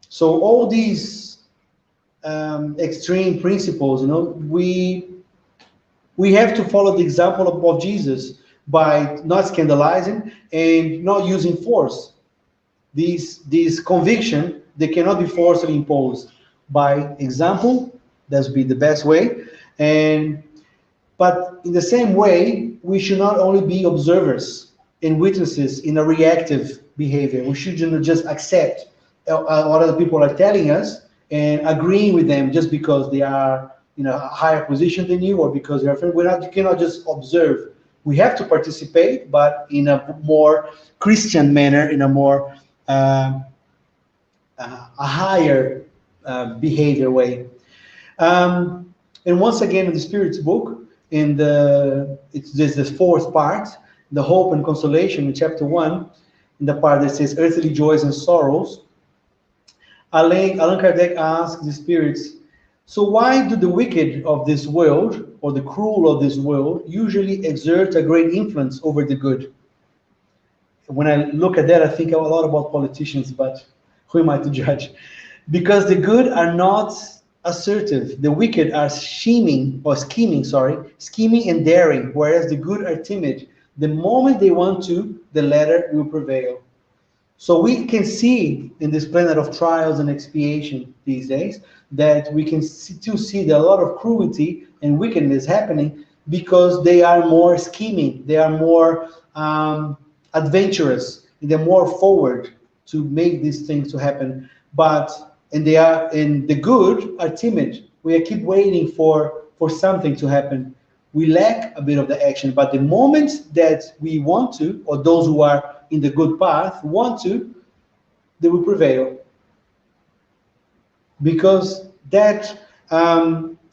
S2: So all these extreme principles, we have to follow the example of Jesus by not scandalizing and not using force. These conviction, they cannot be forcibly imposed. By example, that would be the best way. But in the same way, we should not only be observers and witnesses in a reactive behavior. We shouldn't just accept what other people are telling us and agreeing with them just because they are in a higher position than you, or because they're friends. You cannot just observe. We have to participate, but in a more Christian manner, in a more a higher behavior way. And once again, in the Spirit's book, there's the fourth part, the hope and consolation, in chapter 1, in the part that says earthly joys and sorrows. Allan Kardec asks the spirits, so why do the wicked of this world, or the cruel of this world, usually exert a great influence over the good? When I look at that, I think a lot about politicians, but who am I to judge? Because the good are not assertive. The wicked are scheming and daring, whereas the good are timid. The moment they want to, the latter will prevail. So we can see in this planet of trials and expiation these days that we can still see that a lot of cruelty and wickedness happening because they are more scheming, they are more adventurous, they're more forward to make these things to happen. And the good are timid. We keep waiting for something to happen. We lack a bit of the action, but the moment that we want to, or those who are in the good path want to, they will prevail. Because that's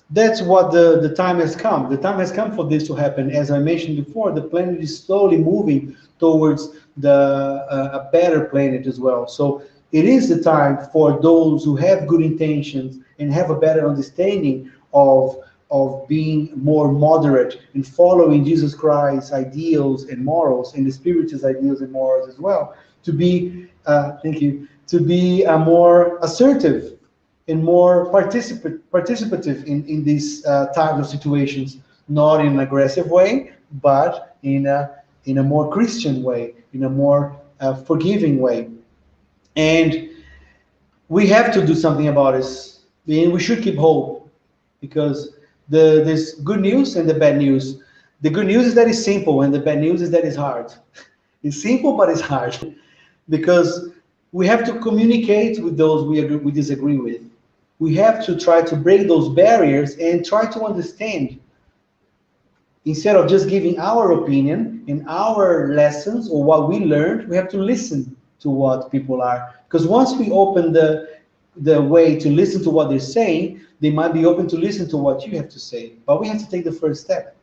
S2: what the time has come. The time has come for this to happen. As I mentioned before, the planet is slowly moving towards a better planet as well. So it is the time for those who have good intentions and have a better understanding of being more moderate and following Jesus Christ's ideals and morals, and the Spirit's ideals and morals as well, to be more assertive and more participative in these types of situations, not in an aggressive way, but in a more Christian way, in a more forgiving way. And we have to do something about this. And we should keep hope, because there's good news and the bad news. The good news is that it's simple, and the bad news is that it's hard. It's simple, but it's hard, because we have to communicate with those we disagree with. We have to try to break those barriers and try to understand. Instead of just giving our opinion and our lessons or what we learned, we have to listen to what people are. Because once we open the way to listen to what they're saying, they might be open to listen to what you have to say. But we have to take the first step.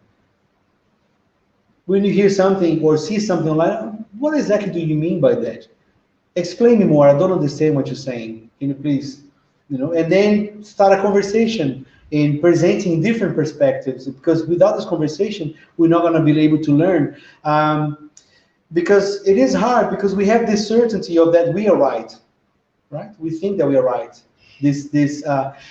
S2: When you hear something or see something like, what exactly do you mean by that? Explain me more. I don't understand what you're saying. Can you please? And then start a conversation in presenting different perspectives, because without this conversation, we're not going to be able to learn. Because it is hard, because we have this certainty of that we are right. right? We think that we are right. This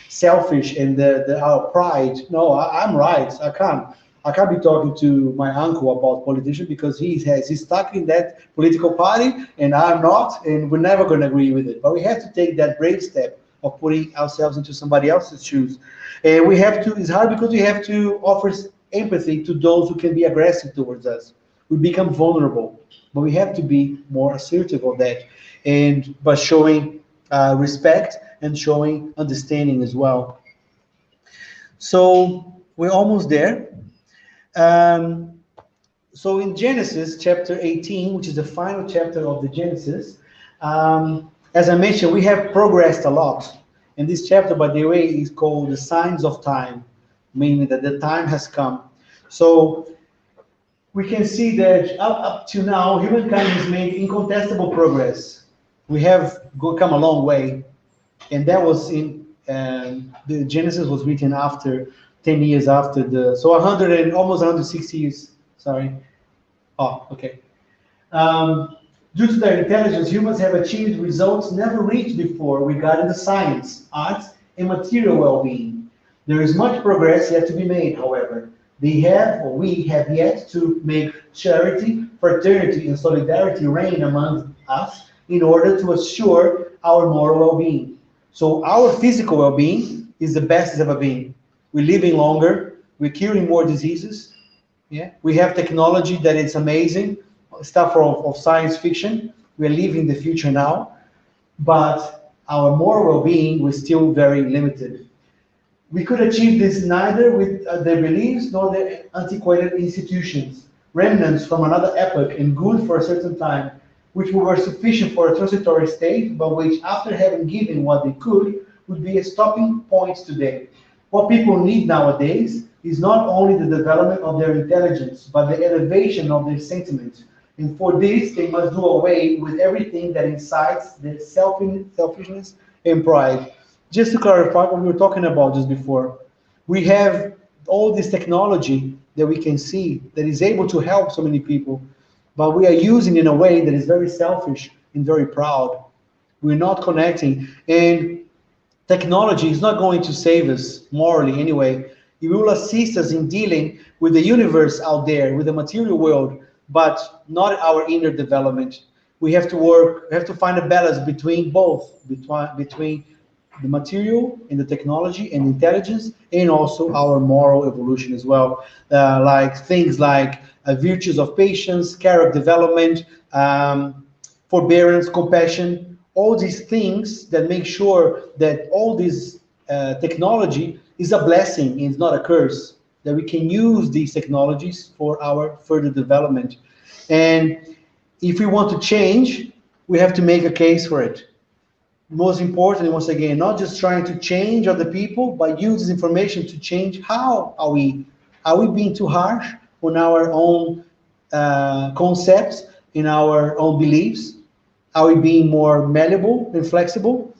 S2: selfish and our pride. No, I'm right. I can't be talking to my uncle about politician because he's stuck in that political party and I'm not, and we're never going to agree with it. But we have to take that brave step of putting ourselves into somebody else's shoes. And we have to, it's hard because we have to offer empathy to those who can be aggressive towards us. We become vulnerable, but we have to be more assertive on that, and by showing respect and showing understanding as well. So we're almost there. Um, so in Genesis chapter 18, which is the final chapter of the Genesis, as I mentioned, we have progressed a lot. And this chapter, by the way, is called the Signs of Time, meaning that the time has come. So we can see that up to now, humankind has made incontestable progress. We have come a long way, and that was in the Genesis was written after 10 years after so 100 and almost 160 years. Sorry. Oh, okay. Due to their intelligence, humans have achieved results never reached before regarding the science, arts, and material well-being. There is much progress yet to be made, however. We have yet to make charity, fraternity, and solidarity reign among us in order to assure our moral well-being. So our physical well-being is the best it's ever been. We're living longer, we're curing more diseases. Yeah, we have technology that is amazing, stuff of science fiction. We're living the future now, but our moral well-being was still very limited. We could achieve this neither with the beliefs nor the antiquated institutions, remnants from another epoch and good for a certain time, which were sufficient for a transitory state, but which, after having given what they could, would be a stopping point today. What people need nowadays is not only the development of their intelligence, but the elevation of their sentiments. And for this, they must do away with everything that incites their selfishness and pride. Just to clarify what we were talking about just before, we have all this technology that we can see that is able to help so many people, but we are using it in a way that is very selfish and very proud. We're not connecting, and technology is not going to save us morally anyway. It will assist us in dealing with the universe out there, with the material world, but not our inner development. We have to work, we have to find a balance between both, between the material and the technology and intelligence, and also our moral evolution as well. Like things like virtues of patience, character development, forbearance, compassion, all these things that make sure that all this technology is a blessing, it's not a curse, that we can use these technologies for our further development. And if we want to change, we have to make a case for it. Most important, once again, not just trying to change other people, but use this information to change how are we. Are we being too harsh on our own concepts, in our own beliefs? Are we being more malleable and flexible?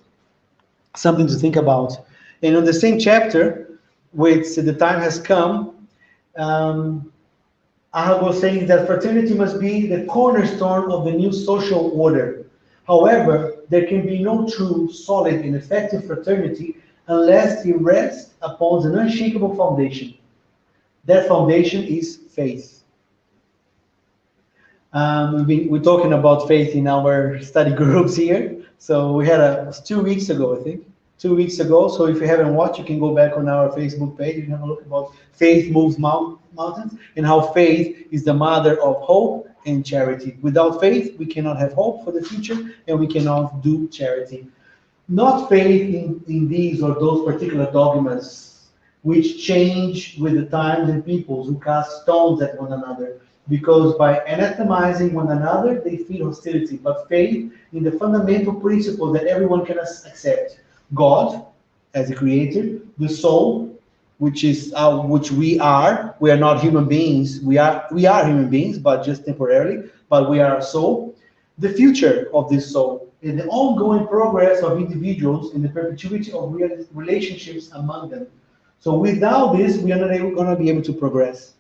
S2: Something to think about. And on the same chapter, which the time has come, Amigos saying that fraternity must be the cornerstone of the new social order. However, there can be no true, solid, and effective fraternity unless it rests upon an unshakable foundation. That foundation is faith. We're talking about faith in our study groups here. So we had it was 2 weeks ago, I think. 2 weeks ago. So if you haven't watched, you can go back on our Facebook page and have a look about faith moves mountains, and how faith is the mother of hope and charity. Without faith, we cannot have hope for the future, and we cannot do charity. Not faith in these or those particular dogmas which change with the times and peoples, who cast stones at one another, because by anathemizing one another, they feed hostility. But faith in the fundamental principle that everyone can accept: God as a creator, the soul, which we are. We are not human beings. We are human beings, but just temporarily. But we are a soul. The future of this soul, and the ongoing progress of individuals, and the perpetuity of relationships among them. So without this, we are not going to be able to progress.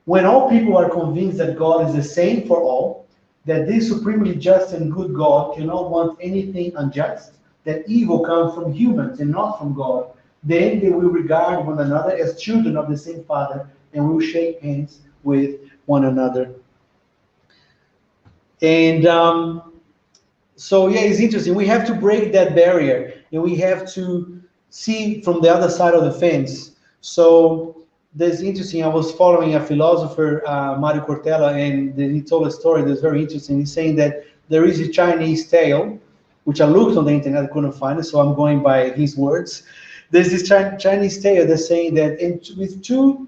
S2: When all people are convinced that God is the same for all, that this supremely just and good God cannot want anything unjust, that evil comes from humans and not from God, then they will regard one another as children of the same Father and will shake hands with one another. And so, yeah, it's interesting. We have to break that barrier and we have to see from the other side of the fence. So, that's interesting. I was following a philosopher, Mario Cortella, and he told a story that's very interesting. He's saying that there is a Chinese tale, which I looked on the internet, I couldn't find it, so I'm going by his words. There's this Chinese tale that's saying that with two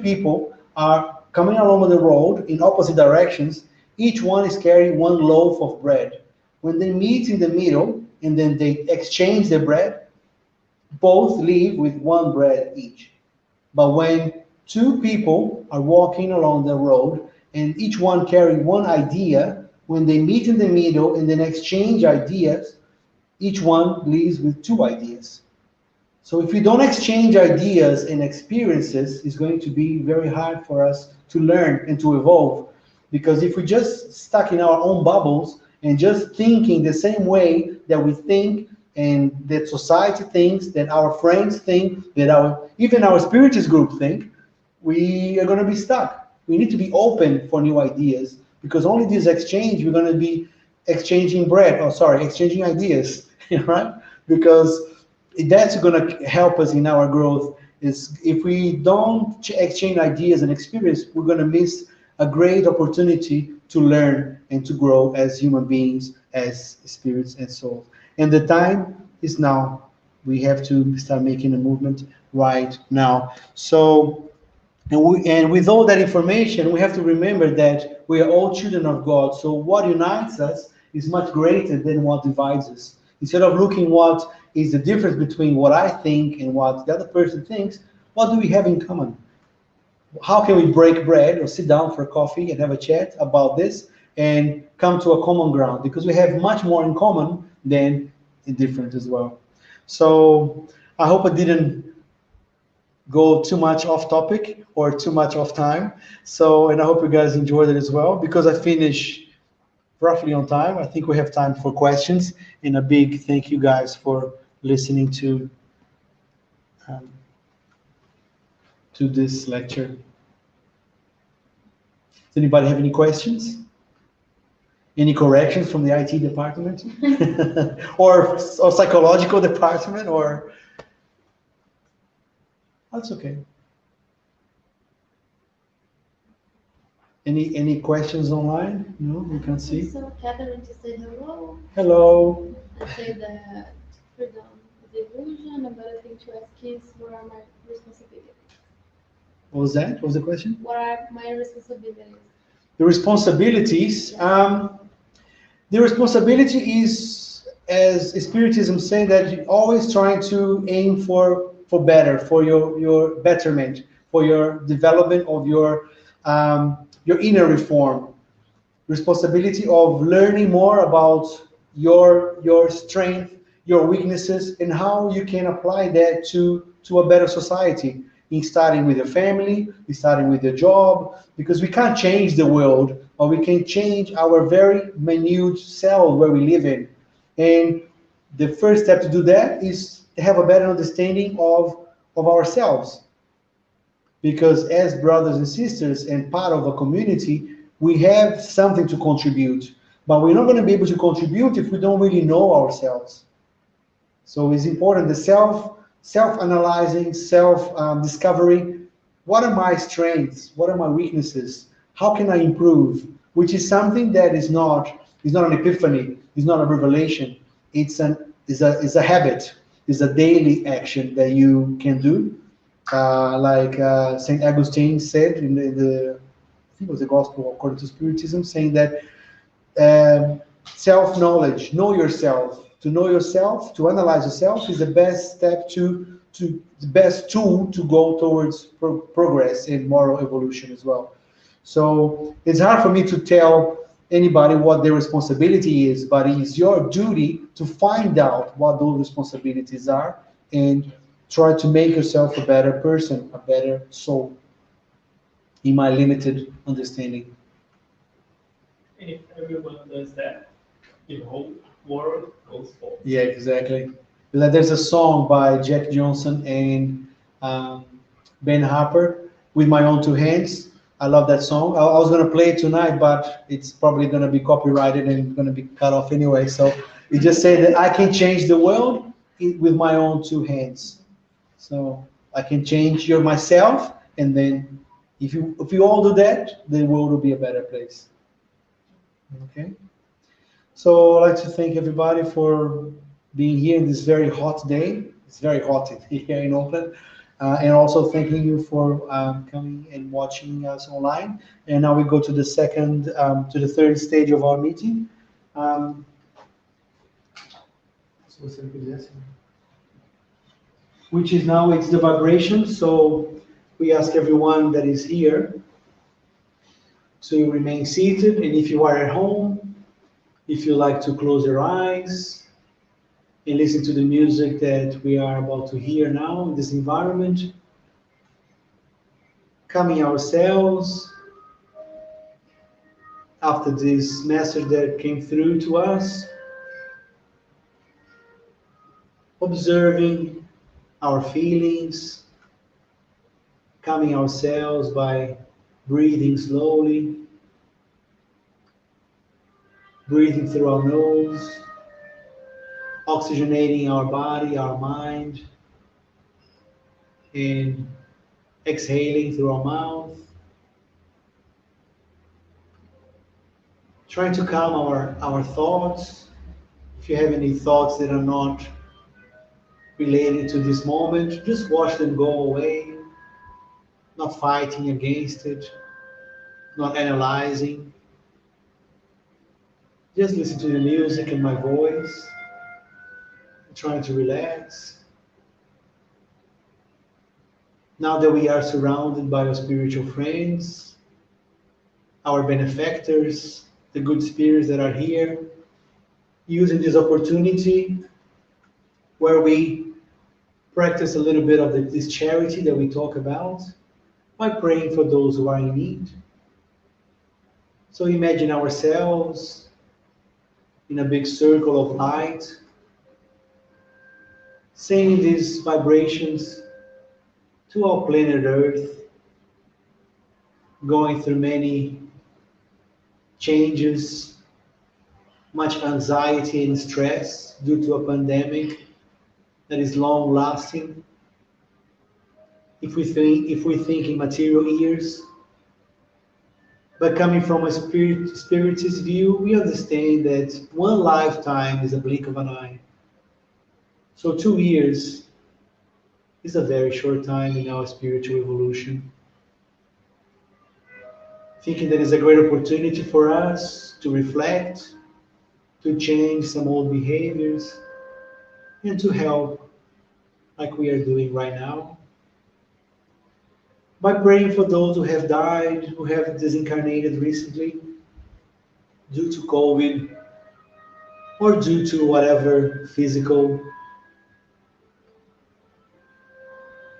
S2: people are coming along the road in opposite directions, each one is carrying one loaf of bread. When they meet in the middle and then they exchange the bread, both leave with one bread each. But when two people are walking along the road and each one carry one idea, when they meet in the middle and then exchange ideas, each one leaves with two ideas. So if we don't exchange ideas and experiences, it's going to be very hard for us to learn and to evolve. Because if we just stuck in our own bubbles and just thinking the same way that we think and that society thinks, that our friends think, that even our spiritist group think, we are going to be stuck. We need to be open for new ideas because only this exchange, we're going to be exchanging exchanging ideas, right? Because that's going to help us in our growth. Is if we don't exchange ideas and experience, we're going to miss a great opportunity to learn and to grow as human beings, as spirits and souls. And the time is now. We have to start making a movement right now. So, and with all that information, we have to remember that we are all children of God. So what unites us is much greater than what divides us. Instead of looking what is the difference between what I think and what the other person thinks, what do we have in common? How can we break bread or sit down for a coffee and have a chat about this and come to a common ground? Because we have much more in common than in different as well. So I hope I didn't go too much off topic or too much off time. So, and I hope you guys enjoyed it as well. Because I finish roughly on time, I think we have time for questions. And a big thank you guys for listening to this lecture. Does anybody have any questions? Any corrections from the IT department? or psychological department? Or that's okay. Any questions online? No, you can see.
S1: So Catherine just said hello.
S2: Hello.
S1: I said that freedom is illusion, and better thing to ask is what are my responsibilities?
S2: What was that? What was the question?
S1: What are my responsibilities?
S2: The responsibilities. The responsibility is, as Spiritism saying, that you're always trying to aim for better, for your betterment, for your development of your inner reform. Responsibility of learning more about your strength, your weaknesses, and how you can apply that to a better society. In starting with your family, in starting with your job, because we can't change the world, or we can change our very minute cell where we live in. And the first step to do that is to have a better understanding of ourselves. Because as brothers and sisters and part of a community, we have something to contribute. But we're not going to be able to contribute if we don't really know ourselves. So it's important, the self-analyzing, self-discovery. What are my strengths? What are my weaknesses? How can I improve? Which is something that is not an epiphany, it's not a revelation. It's a habit. It's a daily action that you can do. Like St. Augustine said in the I think it was the Gospel according to Spiritism, saying that self-knowledge, know yourself. To know yourself, to analyze yourself, is the best step the best tool to go towards progress and moral evolution as well. So it's hard for me to tell anybody what their responsibility is, but it is your duty to find out what those responsibilities are and try to make yourself a better person, a better soul, in my limited understanding.
S3: And if everyone does that, you hope world goes forward.
S2: Yeah, exactly. Like, there's a song by Jack Johnson and um, Ben Harper, "With My Own Two Hands." I love that song. I was gonna play it tonight, but it's probably gonna be copyrighted and gonna be cut off anyway. So it just said that I can change the world with my own two hands. So I can change your myself, and then if you all do that, the world will be a better place. Okay. So I'd like to thank everybody for being here in this very hot day. It's very hot here in Auckland. And also thanking you for coming and watching us online. And now we go to the to the third stage of our meeting. Um, which is now it's the vibration. So we ask everyone that is here to remain seated. And if you are at home, if you like to close your eyes, and listen to the music that we are about to hear now in this environment, calming ourselves after this message that came through to us, observing our feelings, calming ourselves by breathing slowly, breathing through our nose, oxygenating our body, our mind, and exhaling through our mouth. Trying to calm our thoughts. If you have any thoughts that are not related to this moment, just watch them go away, not fighting against it, not analyzing. Just listen to the music and my voice, trying to relax. Now that we are surrounded by our spiritual friends, our benefactors, the good spirits that are here, using this opportunity where we practice a little bit of this charity that we talk about by praying for those who are in need. So imagine ourselves in a big circle of light, sending these vibrations to our planet Earth, going through many changes, much anxiety and stress due to a pandemic that is long lasting. If we think in material years, but coming from a spiritist view, we understand that one lifetime is a blink of an eye. So 2 years is a very short time in our spiritual evolution. Thinking that is a great opportunity for us to reflect, to change some old behaviors, and to help like we are doing right now. By praying for those who have died, who have disincarnated recently due to COVID or due to whatever physical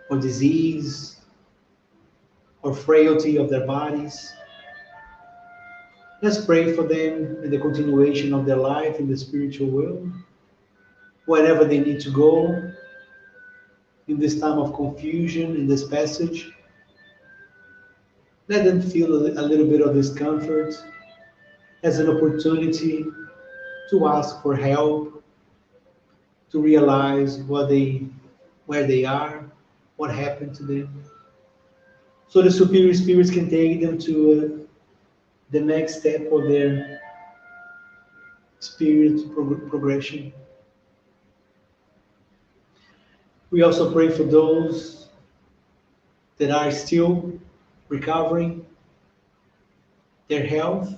S2: or disease or frailty of their bodies. Let's pray for them in the continuation of their life in the spiritual world, wherever they need to go in this time of confusion, in this passage. Let them feel a little bit of discomfort as an opportunity to ask for help, to realize where they are, what happened to them. So the superior spirits can take them to the next step of their spirit progression. We also pray for those that are still recovering their health,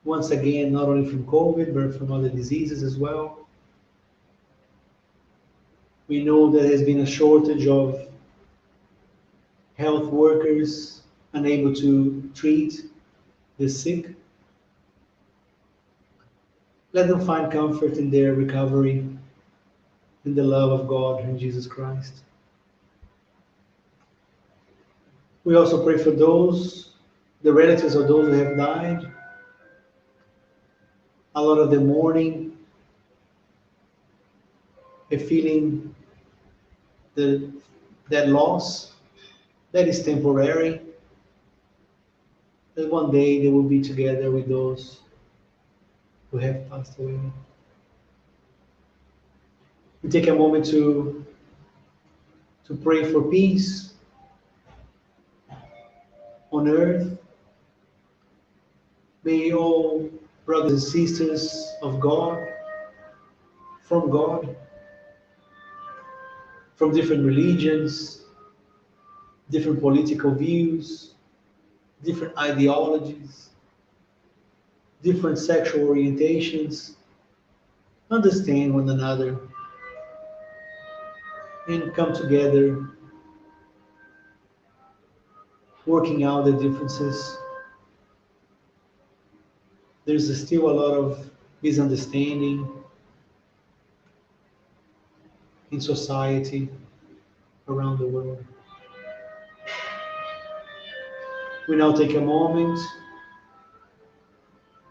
S2: once again, not only from COVID, but from other diseases as well. We know there has been a shortage of health workers unable to treat the sick. Let them find comfort in their recovery in the love of God and Jesus Christ. We also pray for the relatives of those who have died. A lot of them mourning and feeling that loss that is temporary, that one day they will be together with those who have passed away. We take a moment to pray for peace on earth. May all brothers and sisters of God, from different religions, different political views, different ideologies, different sexual orientations, understand one another and come together, working out the differences. There's still a lot of misunderstanding in society around the world. We now take a moment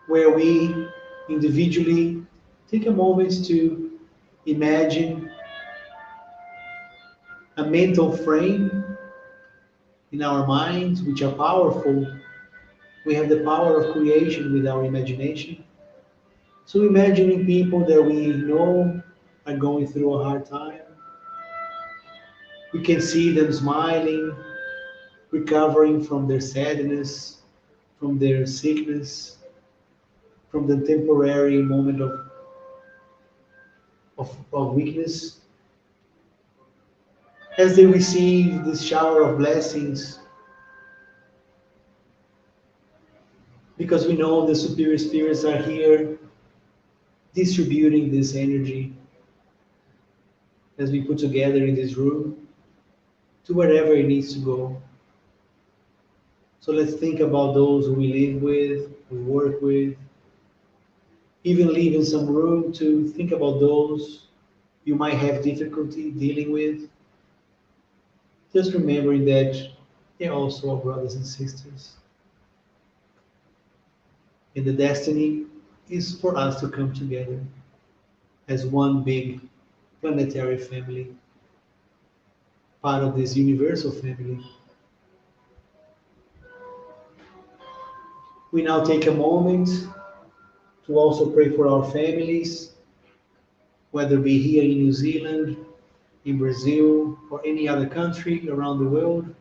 S2: where we individually take a moment to imagine a mental frame in our minds, which are powerful. We have the power of creation with our imagination. So imagining people that we know are going through a hard time. We can see them smiling, recovering from their sadness, from their sickness, from the temporary moment of weakness. As they receive this shower of blessings, because we know the superior spirits are here distributing this energy as we put together in this room to wherever it needs to go. So let's think about those who we live with, we work with, even leaving some room to think about those you might have difficulty dealing with. Just remembering that they're also our brothers and sisters. And the destiny is for us to come together as one big planetary family, part of this universal family. We now take a moment to also pray for our families, whether it be here in New Zealand, in Brazil, or any other country around the world.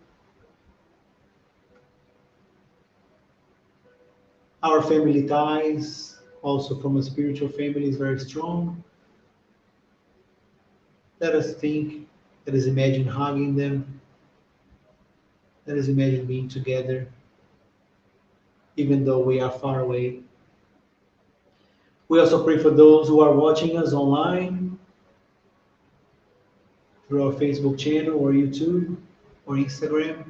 S2: Our family ties, also from a spiritual family, is very strong. Let us think, let us imagine hugging them, let us imagine being together, even though we are far away. We also pray for those who are watching us online, through our Facebook channel or YouTube or Instagram.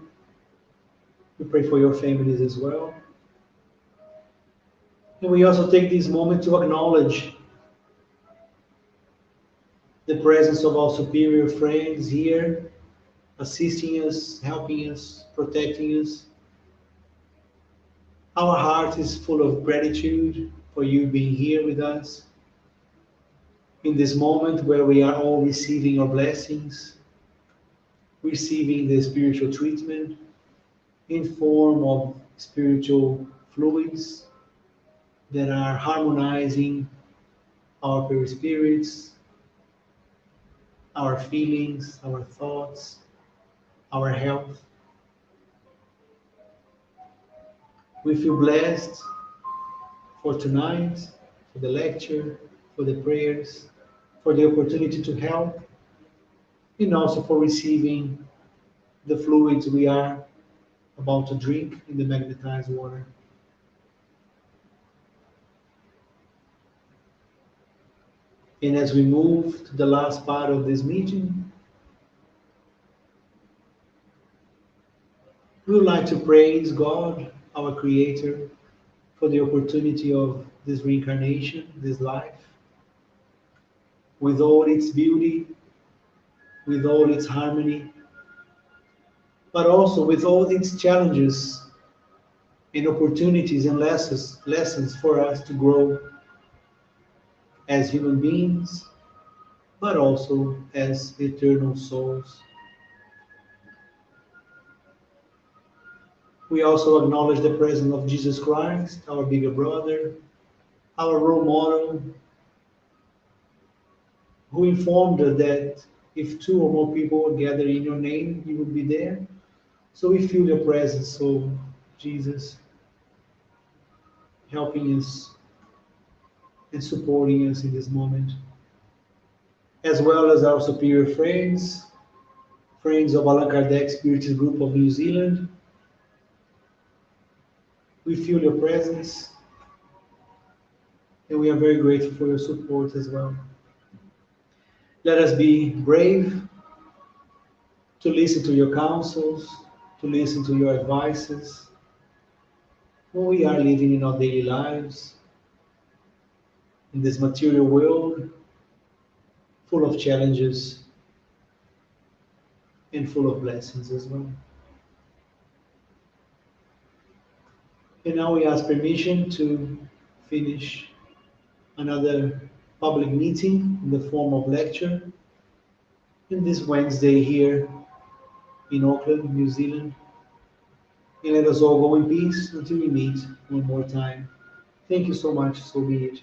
S2: We pray for your families as well. And we also take this moment to acknowledge the presence of our superior friends here, assisting us, helping us, protecting us. Our heart is full of gratitude for you being here with us in this moment where we are all receiving your blessings, receiving the spiritual treatment in form of spiritual fluids that are harmonizing our perispirits, our feelings, our thoughts, our health. We feel blessed for tonight, for the lecture, for the prayers, for the opportunity to help, and also for receiving the fluids we are about to drink in the magnetized water. And as we move to the last part of this meeting, we would like to praise God, our Creator, for the opportunity of this reincarnation, this life, with all its beauty, with all its harmony, but also with all its challenges and opportunities and lessons for us to grow as human beings but also as eternal souls. We also acknowledge the presence of Jesus Christ, our bigger brother, our role model, who informed us that if two or more people gather in your name, you will be there. So we feel your presence, so Jesus, helping us and supporting us in this moment, as well as our superior friends, friends of Allan Kardec Spiritist Group of New Zealand. We feel your presence, and we are very grateful for your support as well. Let us be brave to listen to your counsels, to listen to your advices when we are living in our daily lives, in this material world full of challenges and full of blessings as well. And now we ask permission to finish another public meeting in the form of lecture in this Wednesday here in Auckland, New Zealand. And let us all go in peace until we meet one more time. Thank you so much. So be it.